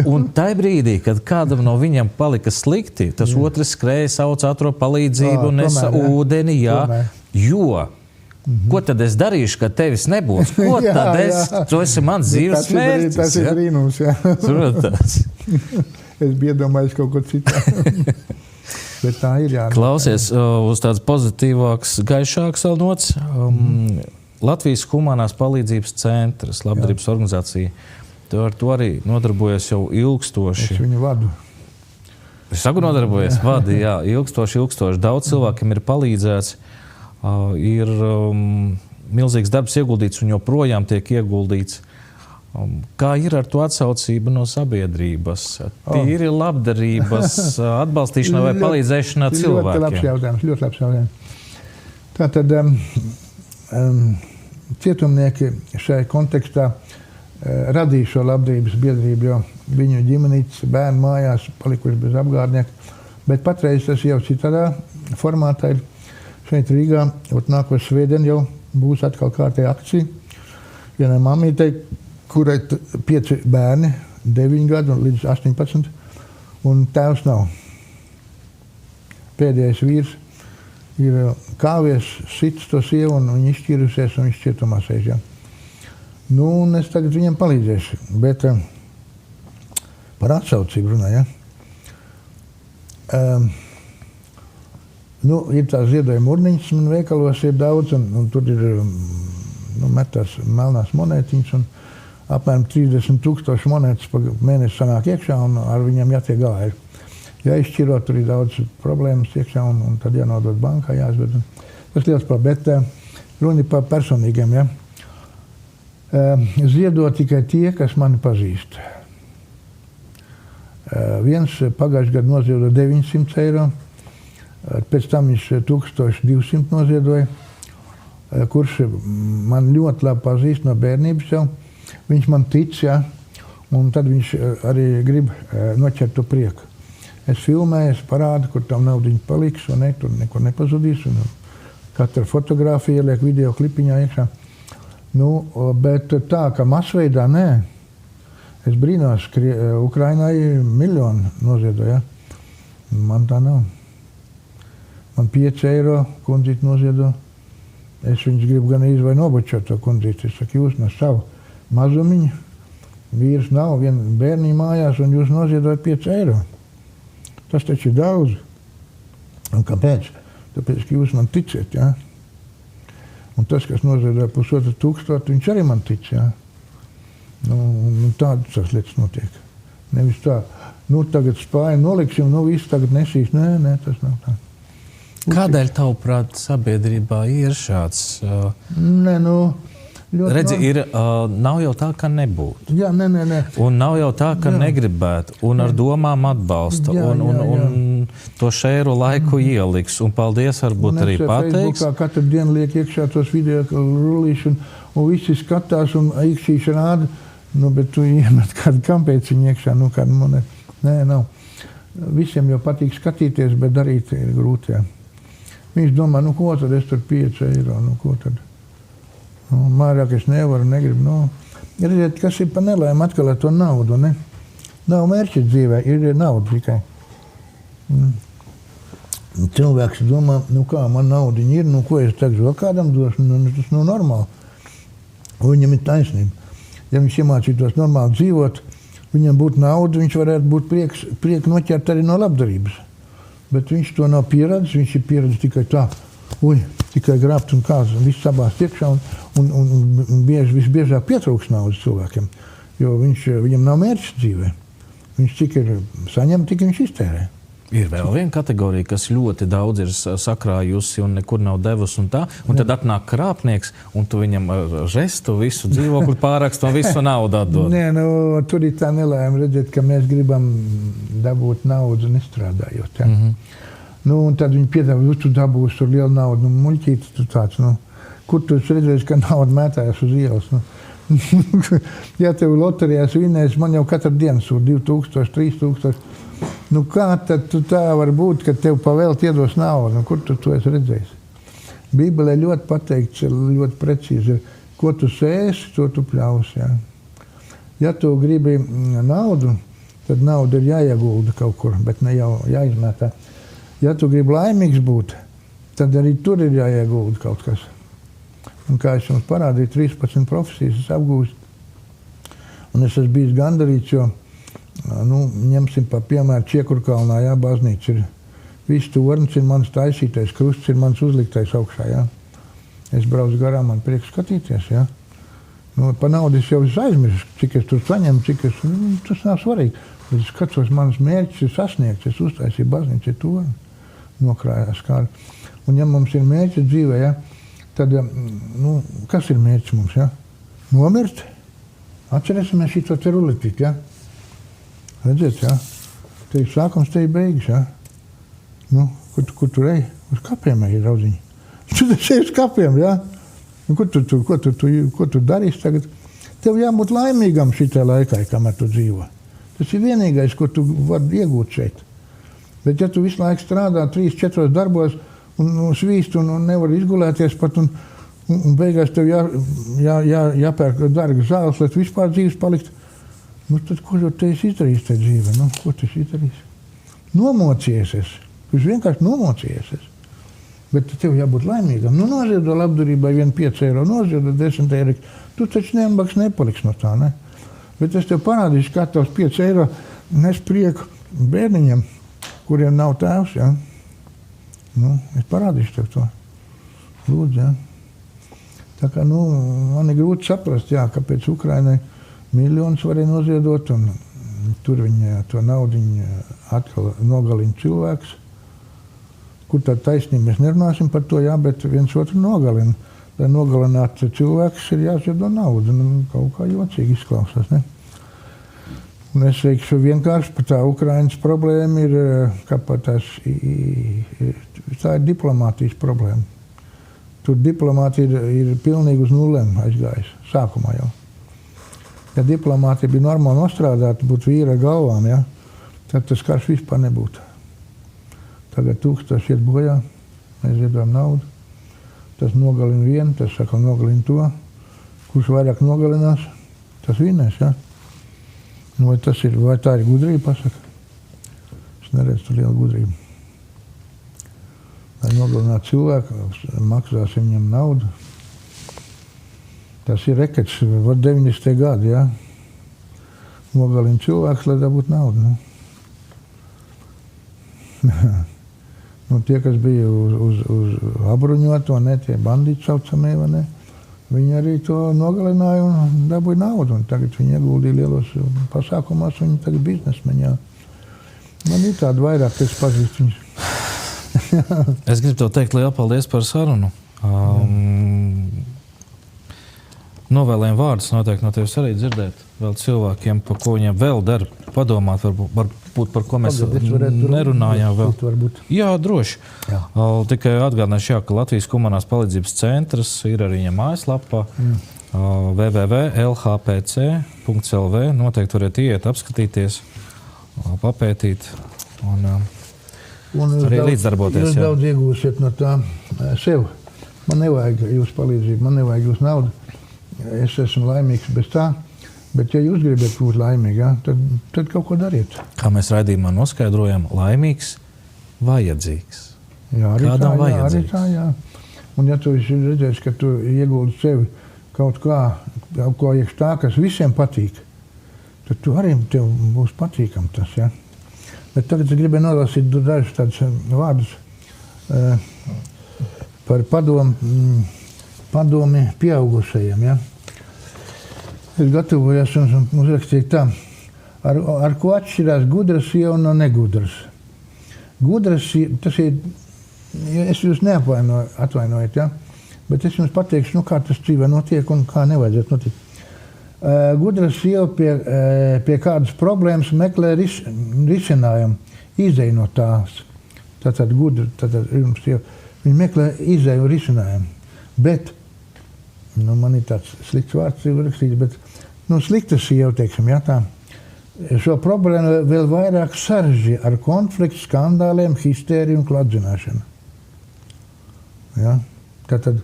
Un tai brīdī, kad kādam no viņam palika slikti, tas otrs skrēja, sauc atrod palīdzību un nesa ūdeni, jā, jo ko tad es darīšu, kad tevis nebūs? Ko tad tu esi mans dzīves mērķis? Tas ir brīnums, jā. Protams. Es biju iedomājis kaut ko citu. Bet tā ir jā. Klausies, uz tāds pozitīvāks, gaišāks vēl nots. Latvijas Humanās palīdzības centrs, labdarības organizācija. Tu ar to arī nodarbojies jau ilgstoši. Es viņu vadu. Es saku nodarbojies, vadi, jā, ilgstoši. Daudz cilvēkiem ir palīdzēts. Ir milzīgs darbs ieguldīts un joprojām tiek ieguldīts. Kā ir ar to atsaucību no sabiedrības? Tīri labdarības atbalstīšana vai palīdzēšana cilvēkiem? Ļoti labs jautājums. Tātad cietumnieki šajā kontekstā radīja šo labdarības biedrību, jo viņu ģimenītes bērnu mājās palikuši bez apgādnieka. Bet patreiz tas jau citādā formātā ir šeit Rīgā. Nākošais svētdien jau būs atkal kārtēja akcija. Vienai mammītei, kurai 5 bērni, 9 gadu līdz 18, un tēvs nav. Pēdējais vīrs ir kāvies, sits to sievu, un viņa izšķirusies, un viņš cietumā sēž. Ja. Nu, un es tagad viņam palīdzēšu, bet par atsaucību runāju. Ja. Ir tās ziedojuma urniņas, man veikalos ir daudz, un tur ir metās melnās monētiņas, un apmēram 30,000 monētas pa mēnesi sanāk iekšā, un ar viņiem jātiek galā. Jāizšķiro, tur ir daudz problēmas iekšā, un tad jānodod bankā, jāizved. Tas liels par, bet runa par personīgiem. Ja? Ziedo tikai tie, kas mani pazīst. Viens pagājušajā gadā noziedo 900 eiro, pēc tam viņš 1200 noziedoja, kurš man ļoti labi pazīst no bērnības jau. Viņš man tic, ja, un tad viņš arī grib noķert to prieku. Es filmēju, es parādu, kur tam naudiņa paliks, un tur neko nepazudīs, un katra fotogrāfija ieliek video klipiņā iekšā. Bet tā, ka masveidā, nē. Es brīnos, ka Ukrainai miljonu noziedoja. Man tā nav. Man 5 eiro kundzīti noziedo. Es viņus gribu gan vai nobučot to kundzīti. Es saku, jūs no savu mazumiņu. Vīrs nav, vien bērniņu mājās, un jūs noziedojat 5 eiro. Tas taču ir daudz. Un kāpēc? Tāpēc, ka jūs man ticiet, ja? Un tas, kas noziedoja 1500, viņš arī man tic, ja? Tādas lietas notiek. Nevis tā, tagad spāju noliksim, viss tagad nesīs. Nē, tas nav tā. Kādēļ tavuprāt sabiedrībā ir šāds? Redzi, nav jau tā, ka nebūtu. Jā, nē. Un nav jau tā, ka negribētu. Un ar domām atbalsta. Un to šēru laiku ieliks. Un paldies varbūt arī pateiks. Facebookā katru dienu liek iekšā tos video rullīšu, un visi skatās, un īkšķīši rāda. Bet tu iemet kādu kampēciņu iekšā, kādu monētu. Nē, nav. Visiem jau patīk skatīties, bet darīt ir grūti. Jā. Viņš domā, ko tad es tur 5 eiro, ko tad? Mārāk es nevaru, negribu. Redziet, kas ir pa nelēm atkal ar to naudu, ne? Nav mērķis dzīvē, ir nauda tikai. Cilvēks domā, kā man naudiņa ir, ko es tagad vēl kādam došu, tas nav normāli. Viņam ir taisnība. Ja viņš iemācītos normāli dzīvot, viņam būtu nauda, viņš varētu būt prieku noķert arī no labdarības. Bet viņš to nav pieredzis, viņš ir pieredzis tikai tā, tikai grābt un kāds, viss sabāst iekšā, un visbiežāk pietrūks naudas cilvēkiem, jo viņam nav mērķis dzīvē. Viņš cik ir saņem, tik viņš iztērē. Ir vēl viena kategorija, kas ļoti daudz ir sakrājusi un nekur nav devusi un tā. Un tad atnāk krāpnieks, un tu viņam žestu visu dzīvokli pārakstu un visu naudu atdod. Nē, tur ir tā nelēma redzēt, ka mēs gribam dabūt naudu nestrādājot. Ja? Un tad viņi piedāvā, tu dabūsi tur lielu naudu, muļķītis tu tāds, kur tu redzēsi, ka nauda mētājas uz ielas. Ja tev loterijās vinēs, man jau katru dienu sūd 2000, 3000. Kā tad tā var būt, ka tev pavēlt iedos naudu? Kur tu to esi redzējis? Bībelē ļoti pateikts, ļoti precīzi, ko tu sēsi, to tu pļausi. Ja? Ja tu gribi naudu, tad nauda ir jāiegulda kaut kur, bet ne jau jāizmētā. Ja tu gribi laimīgs būt, tad arī tur ir jāiegulda kaut kas. Un kā es jums parādīju, 13 profesijas es apgūstu. Un es esmu bijis gandarīts, jo ņemsim par piemēru Čiekurkalnā, jā, baznīca ir. Viss tornis ir mans taisītais, krusts ir mans uzliktais augšā, jā. Es braucu garām, man prieks skatīties, jā. Pa naudu es jau aizmirsu, cik es tur saņemu, tas nav svarīgi. Es skatos, manas mērķis ir sasniegts, es uztaisīju baznīcu, to nokrājās kādu. Un ja mums ir mērķis dzīvē, jā, tad, kas ir mērķis mums, jā? Nomirt? Atcerēsimies šito te ruletīt, jā? Redziet, jā, te ir sākums, te ir beigas, jā. Kur tu ej? Uz kapiem ej, draudziņi. Tu ej uz kapiem, jā. Ko tu darīsi tagad? Tev jābūt laimīgam šitai laikai, kamēr tu dzīvo. Tas ir vienīgais, ko tu vari iegūt šeit. Bet ja tu visu laiku strādā 3-4 darbos un svīst un nevar izgulēties pat un beigās tev jāpērk dārga zāles, lai tu vispār dzīves palikt, tad ko tu esi izdarījis tajā dzīvē? Ko tu esi izdarījis? Nomocījies esi. Tu vienkārši nomocījies esi. Bet tev jābūt laimīgam. Noziedo labdarībai 5 eiro, noziedo 10 eiro. Tu taču nebaks nepaliks no tā, ne? Bet es tev parādīšu, kā tavs 5 eiro nes prieku bērniņam, kuriem nav tēvs, ja? Es parādīšu tev to. Lūdzu, ja? Tā kā, man ir grūti saprast, jā, kāpēc Ukrainai miljonus varēja noziedot, un tur viņa to naudiņu atkal nogalina cilvēks. Kur tā taisnība, mēs nerunāsim par to, jā, bet viens otru nogalina. Lai nogalinātu cilvēks, ir jāziedo naudu. Kaut kā jocīgi izklausās, ne? Un es teikšu vienkārši par tā Ukrainas problēma ir, tā ir diplomātijas problēma. Tur diplomātija ir pilnīgi uz nulēm aizgājis, sākumā jau. Ja diplomātija bija normāli nostrādāta, būtu vīra galvām, ja, tad tas karš vispār nebūtu. Tagad 1000 iet bojā, mēs ziedojam naudu. Tas nogalina vienu, tas saka, nogalina to. Kurš vairāk nogalinās, tas vinnēs, ja? Vai tā ir gudrība, pasaka? Es neredzu tur lielu gudrību. Lai nogalinātu cilvēku, maksāsim viņam naudu. Tas ir rekets, 90. gadi, ja? Nogalina cilvēks, lai dabūtu naudu, ne? Tie, kas bija uz apbruņoto, ne, tie bandīti saucamie, vai ne, viņi arī to nogalināja un dabūja naudu. Un tagad viņi ieguldīja lielos pasākumos, viņi tagad biznesmeņā. Man ir tāda vairāk, kas pazīst viņus. Es gribu tev teikt lielu paldies par sarunu. Novēlējam vārdus noteikti no tevis arī dzirdēt vēl cilvēkiem, par ko viņiem vēl der padomāt, varbūt par ko mēs nerunājām vēl. Jā, droši. Jā. Tikai atgādināšu, ka Latvijas humanās palīdzības centrs ir arī viņa mājaslapā www.lhpc.lv. Noteikti varat iet, apskatīties, papētīt un arī līdzdarboties. Jūs daudz iegūsiet no tā sev. Man nevajag jūs palīdzību, man nevajag jūs naudu. Es esmu laimīgs bez tā, bet ja jūs gribat būt laimīgi, ja, tad kaut ko dariet. Kā mēs raidījumā noskaidrojam, laimīgs, vajadzīgs. Jā, kādam vajadzīgs. Arī tā, jā. Un ja tu redzēsi, ka tu ieguldi sevi kaut ko iekš tā, kas visiem patīk, tad tu arī tev būs patīkam tas, ja. Bet tagad es gribēju nolasīt dažus tādus vārdus par padomi pieaugušajiem, ja. Es gatavojos un uzrakstīju tā, ar ko atšķirās gudra sieva no negudras. Gudras, tas ir, es jūs atvainojiet, ja, bet es jums pateikšu, kā tas dzīvē notiek un kā nevajadzētu notiek. Gudra sieva pie kādas problēmas meklē risinājumu, izēju no tās. Tātad gudra, viņi meklē izēju risinājumu. Bet, man ir tāds slikts vārds rakstīts, bet, slikta sieva, teiksim, jā, tā. Šo problēmu vēl vairāk sarežģīja ar konfliktu, skandāliem, histēriju un kladzināšanu. Ja? Tātad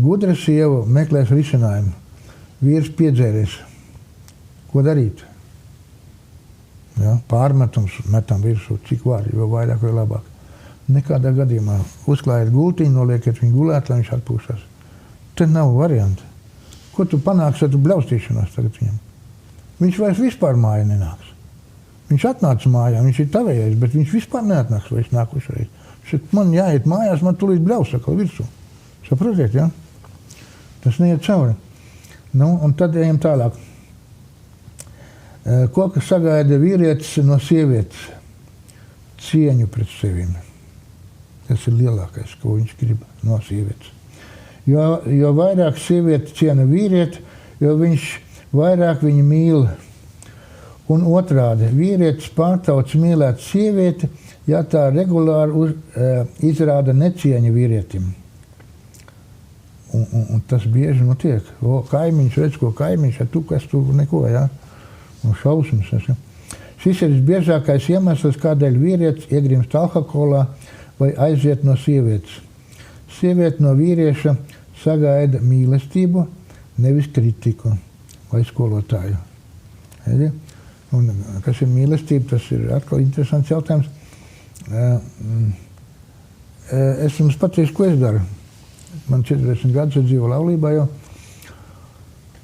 gudra sieva meklēs risinājumu. Vīrs piedzēries. Ko darīt? Ja? Pārmetums metam virsū, cik var, jo vairāk vai labāk. Nekādā gadījumā uzklājiet gultiņu, noliekiet viņu gulēt, lai viņš atpūšas. Te nav varianti. Ko tu panāksi ar tu bļaustīšanos tagad viņam? Viņš vairs vispār māja nenāks. Viņš atnāca mājā, viņš ir tavējais, bet viņš vispār neatnāks vairs nākušreiz. Man jāiet mājās, man tulīt bļaus atkal virsū. Saprotiet, ja? Tas neiet cauri. Un tad ejam tālāk. Ko sagaida vīrietis no sievietes? Cieņu pret sevim. Tas ir lielākais, ko viņš grib no sievietes. Jo vairāk sieviete ciena vīrieti, jo viņš vairāk viņu mīl. Un otrādi, vīrietis pārtauc mīlēt sievieti, ja tā regulāri izrāda necieņu vīrietim. Un tas bieži notiek. Kaimiņš redz, ko kaimiņš, ja tu kas tu neko, ja? Un šausmas. Ja? Šis ir visbiežākais iemesls, kādēļ vīrietis iegrimst alkoholā vai aiziet no sievietes. Sieviete no vīrieša sagaida mīlestību, nevis kritiku vai skolotāju. Un, kas ir mīlestība, tas ir atkal interesants jautājums. Es jums pateikšu, ko es daru. Man 40 gadus es dzīvo laulībā jau.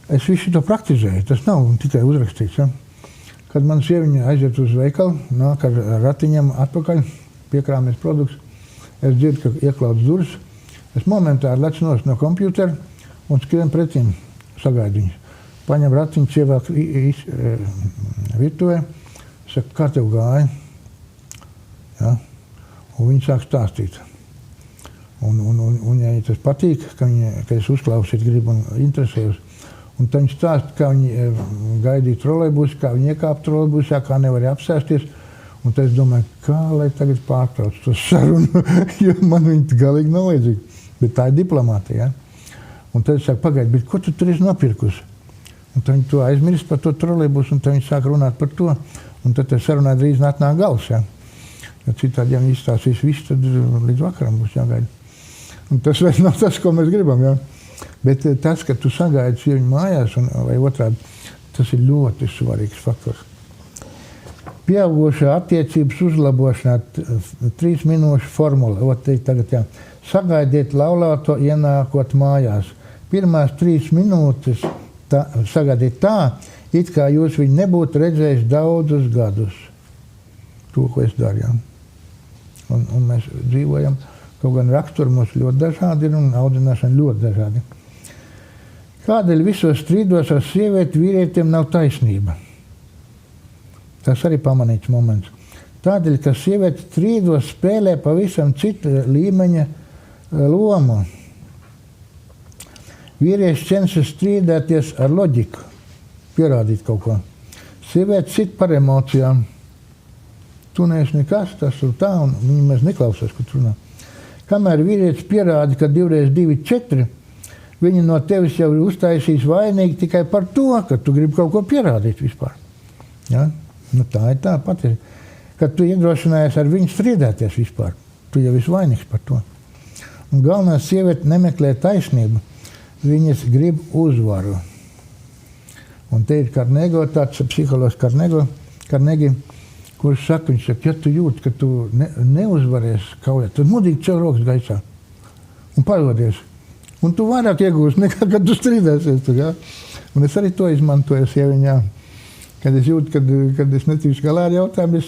Es visu to praktizēju. Tas nav tikai uzrakstīts. Ja? Kad man sieviņa aiziet uz veikalu, nāk ar ratiņam atpakaļ, piekrāmies produkts, es dzirdu, ka ieklauts durvis. Es momentāri lecu no kompjutera un skrienu pretīm sagaidu viņus. Paņem ratiņu, ievāk virtuvē, saka, kā tev gāja? Ja? Un viņi sāk stāstīt. Un ja tas patīk, ka es uzklausīt gribu un interesējos, un tad viņi stāsta, kā viņi gaidīja trolejbusu, kā viņi iekāpa trolejbusā, kā nevarēja apsēsties. Un tad es domāju, kā lai tagad pārtrauc to sarunu, jo man viņi galīgi nav vajadzīgi. Bet tā ir diplomātija. Ja? Un tad es saku, pagaidi, bet ko tu tur esi nopirkusi? Un tad viņi to aizmirst par to trolejbusu, un tad viņi sāk runāt par to. Un tad tas sarunā drīz atnāk gals. Ja? Ja citādi, ja viņi izstāstīs visu, tad līdz vakaram būs jāgaida. Un tas vairs nav tas, ko mēs gribam. Ja? Bet tas, ka tu sagaidi sieviņu mājās, vai otrādi, tas ir ļoti svarīgs faktors. Pieaugušā attiecības uzlabošanā 3 minūšu formula. Tagad, jā. Sagaidiet laulāto ienākot mājās. Pirmās 3 minūtes sagaidiet tā, it kā jūs viņu nebūtu redzējis daudzus gadus. To, ko es daru. Ja? Un mēs dzīvojam. Kaut gan raksturi mums ļoti dažādi ir un audzināšana ļoti dažādi. Kādēļ visos strīdos ar sievieti vīrietiem nav taisnība? Tas arī pamanīts moments. Tādēļ, ka sieviete strīdos spēlē pavisam cita līmeņa lomu. Vīrieši cenšas strīdēties ar loģiku, pierādīt kaut ko. Sieviete sit par emocijām. Tu neesi nekas, tas ir tā, un viņi mēs neklausās, ko tu runā. Kamēr vīrietis pierāda, ka 2 × 2 = 4, viņi no tevis jau ir uztaisījis vainīgi tikai par to, ka tu gribi kaut ko pierādīt vispār. Ja? Nu, tā ir tā pati. Kad tu iedrošinājies ar viņu strīdēties vispār, tu jau esi vainīgs par to. Un galvenā sieviete nemeklē taisnību, viņas grib uzvaru. Un te ir Karnego, tāds psihologs Karnegi, kurš saka, viņš saka, ja tu jūti, ka tu neuzvaries kaujā, tad mudīgi ceļ rokas gaisā un parodies. Un tu vairāk iegūsi nekā, kad tu strīdēsies. Ja? Un es arī to izmantoju sieviņā. Kad es jūtu, kad es netīšu galā ar jautājumu,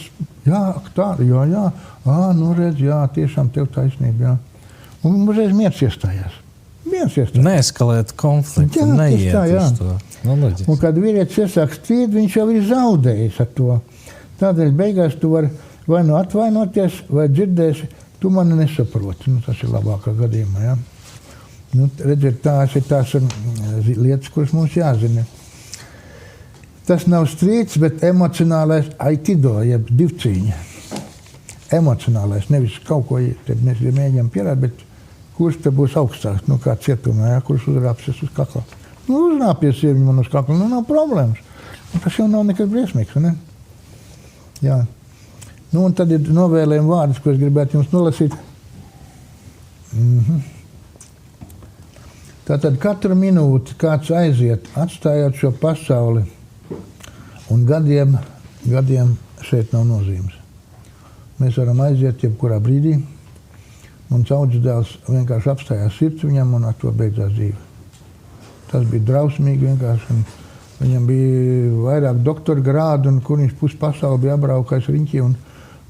nu redz, jā, tiešām tev taisnība. Jā. Un uzreiz miers iestājās. Neeskalēt konfliktu, neiet uz to. Un kad vīrietis iesāk strīd, viņš jau ir zaudējis ar to. Tādēļ beigās tu vari vai nu atvainoties, vai dzirdēsi, tu mani nesaproti. Nu, tas ir labākā gadījumā. Ja? Nu, redziet, tās ir tās lietas, kuras mums jāzina. Tas nav strīds, bet emocionālais aikido, jeb divcīņa. Emocionālais, nevis kaut ko, tad mēs mēģinām pierādīt, bet kurš te būs augstāks, nu kā cietumā, ja? Kurš uzrāpsies uz kakla. Nu, uzrāpies sieviņu man uz kakla, nu nav problēmas. Un tas jau nav nekas briesmīgs, ne? Jā. Nu, un tad ir novēlējumi vārdus, ko es gribētu jums nolasīt. Tātad katru minūti kāds aiziet, atstājot šo pasauli, un gadiem šeit nav nozīmes. Mēs varam aiziet jebkurā brīdī. Mans audzes dēls vienkārši apstājās sirds viņam, un ar to beidzās dzīve. Tas bija drausmīgi vienkārši. Viņam bija vairāk doktora grādu, un kur viņš pusi pasauli bija apbraukājis riņķī un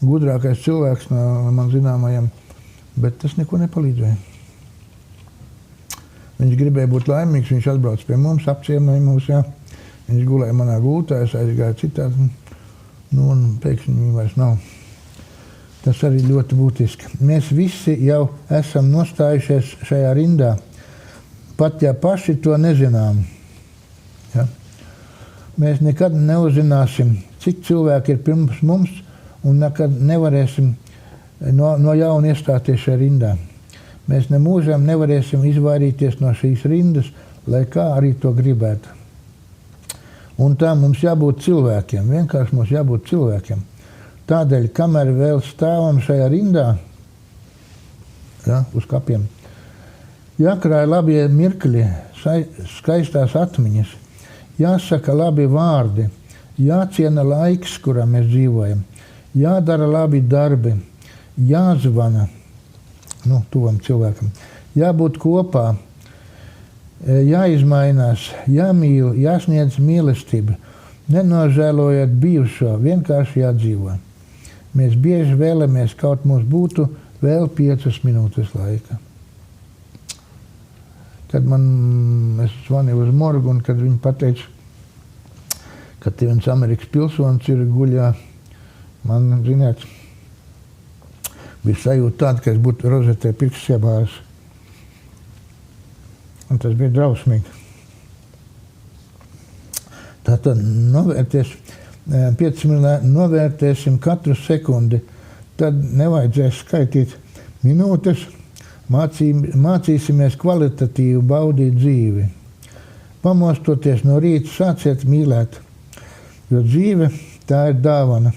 gudrākais cilvēks no man zināmajiem, bet tas neko nepalīdzēja. Viņš gribēja būt laimīgs, viņš atbrauc pie mums, apciemēja mūs, jā. Viņš gulēja manā gultā, es aizgāju citādi, nu, un pēkšņi viņa vairs nav. Tas arī ļoti būtiski. Mēs visi jau esam nostājušies šajā rindā, pat ja paši to nezinām. Ja? Mēs nekad neuzzināsim, cik cilvēki ir pirms mums, un nekad nevarēsim no jauna iestāties šajā rindā. mēs nemūžām nevarēsim izvairīties no šīs rindas, lai kā arī to gribētu. Un tā mums jābūt cilvēkiem, vienkārši mums jābūt cilvēkiem. Tādēļ, kamēr vēl stāvam šajā rindā, uz kapiem, jākrāj labie mirkļi, skaistās atmiņas, jāsaka labi vārdi, jāciena laiks, kurā mēs dzīvojam, jādara labi darbi, jāzvana tuvam cilvēkam, jābūt kopā, jāizmainās, jāmīl, jāsniedz mīlestība, nenožēlojot bijušo, vienkārši jādzīvo. Mēs bieži vēlamies, kaut mums būtu vēl 5 minūtes laika. Kad es zvanīju uz morgu, un kad viņi pateica, ka viens Amerikas pilsonis ir guļā, man, ziniet, bija sajūta tāda, ka es būtu rozetē pirksts iebāzis. Un tas bija drausmīgi. Tātad novērtēsim katru sekundi, tad nevajadzēs skaitīt minūtes, mācīsimies kvalitatīvi baudīt dzīvi. Pamostoties no rīta sāciet mīlēt, jo dzīve tā ir dāvana.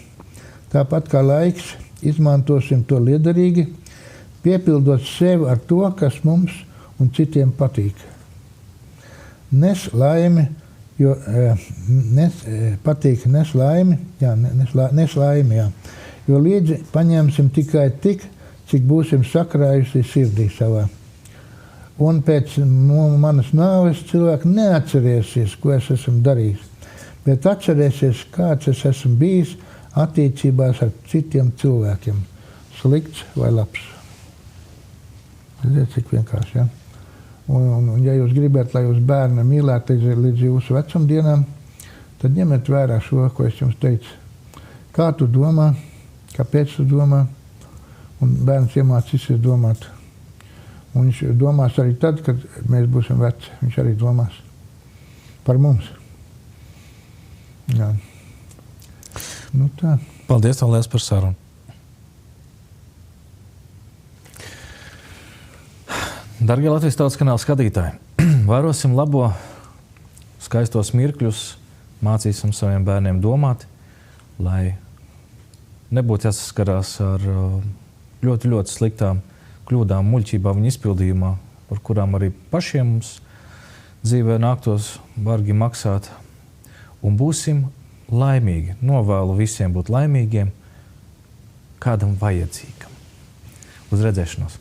Tāpat kā laiks, izmantosim to liederīgi, piepildot sevi ar to, kas mums un citiem patīk. Nes laimi, jo patīk nes laimi, jo līdzi paņemsim tikai tik, cik būsim sakrājusi sirdī savā. Un pēc manas nāves cilvēki neatcerēsies, ko es esmu darījis, bet atcerēsies, kāds es esmu bijis attiecībās ar citiem cilvēkiem, slikts vai labs. Redziet, cik vienkārši, ja? Un ja jūs gribat, lai jūs bērni mīlētu līdz jūsu vecumdienām, tad ņemiet vērā šo, ko es jums teicu. Kā tu domā, kāpēc tu domā, un bērns iemācīsies domāt. Un viņš domās arī tad, kad mēs būsim veci. Viņš arī domās par mums. Jā. Tā. Paldies, tev liels par sarunu. Dargie Latvijas Tautas kanāla skatītāji, vērosim labo, skaistos mirkļus, mācīsim saviem bērniem domāt, lai nebūtu jāsaskarās ar ļoti, ļoti sliktām kļūdām, muļķībām viņa izpildījumā, par kurām arī pašiem mums dzīvē nāktos bargi maksāt. Un būsim laimīgi. Novēlu visiem būt laimīgiem, kādam vajadzīgam. Uz redzēšanos!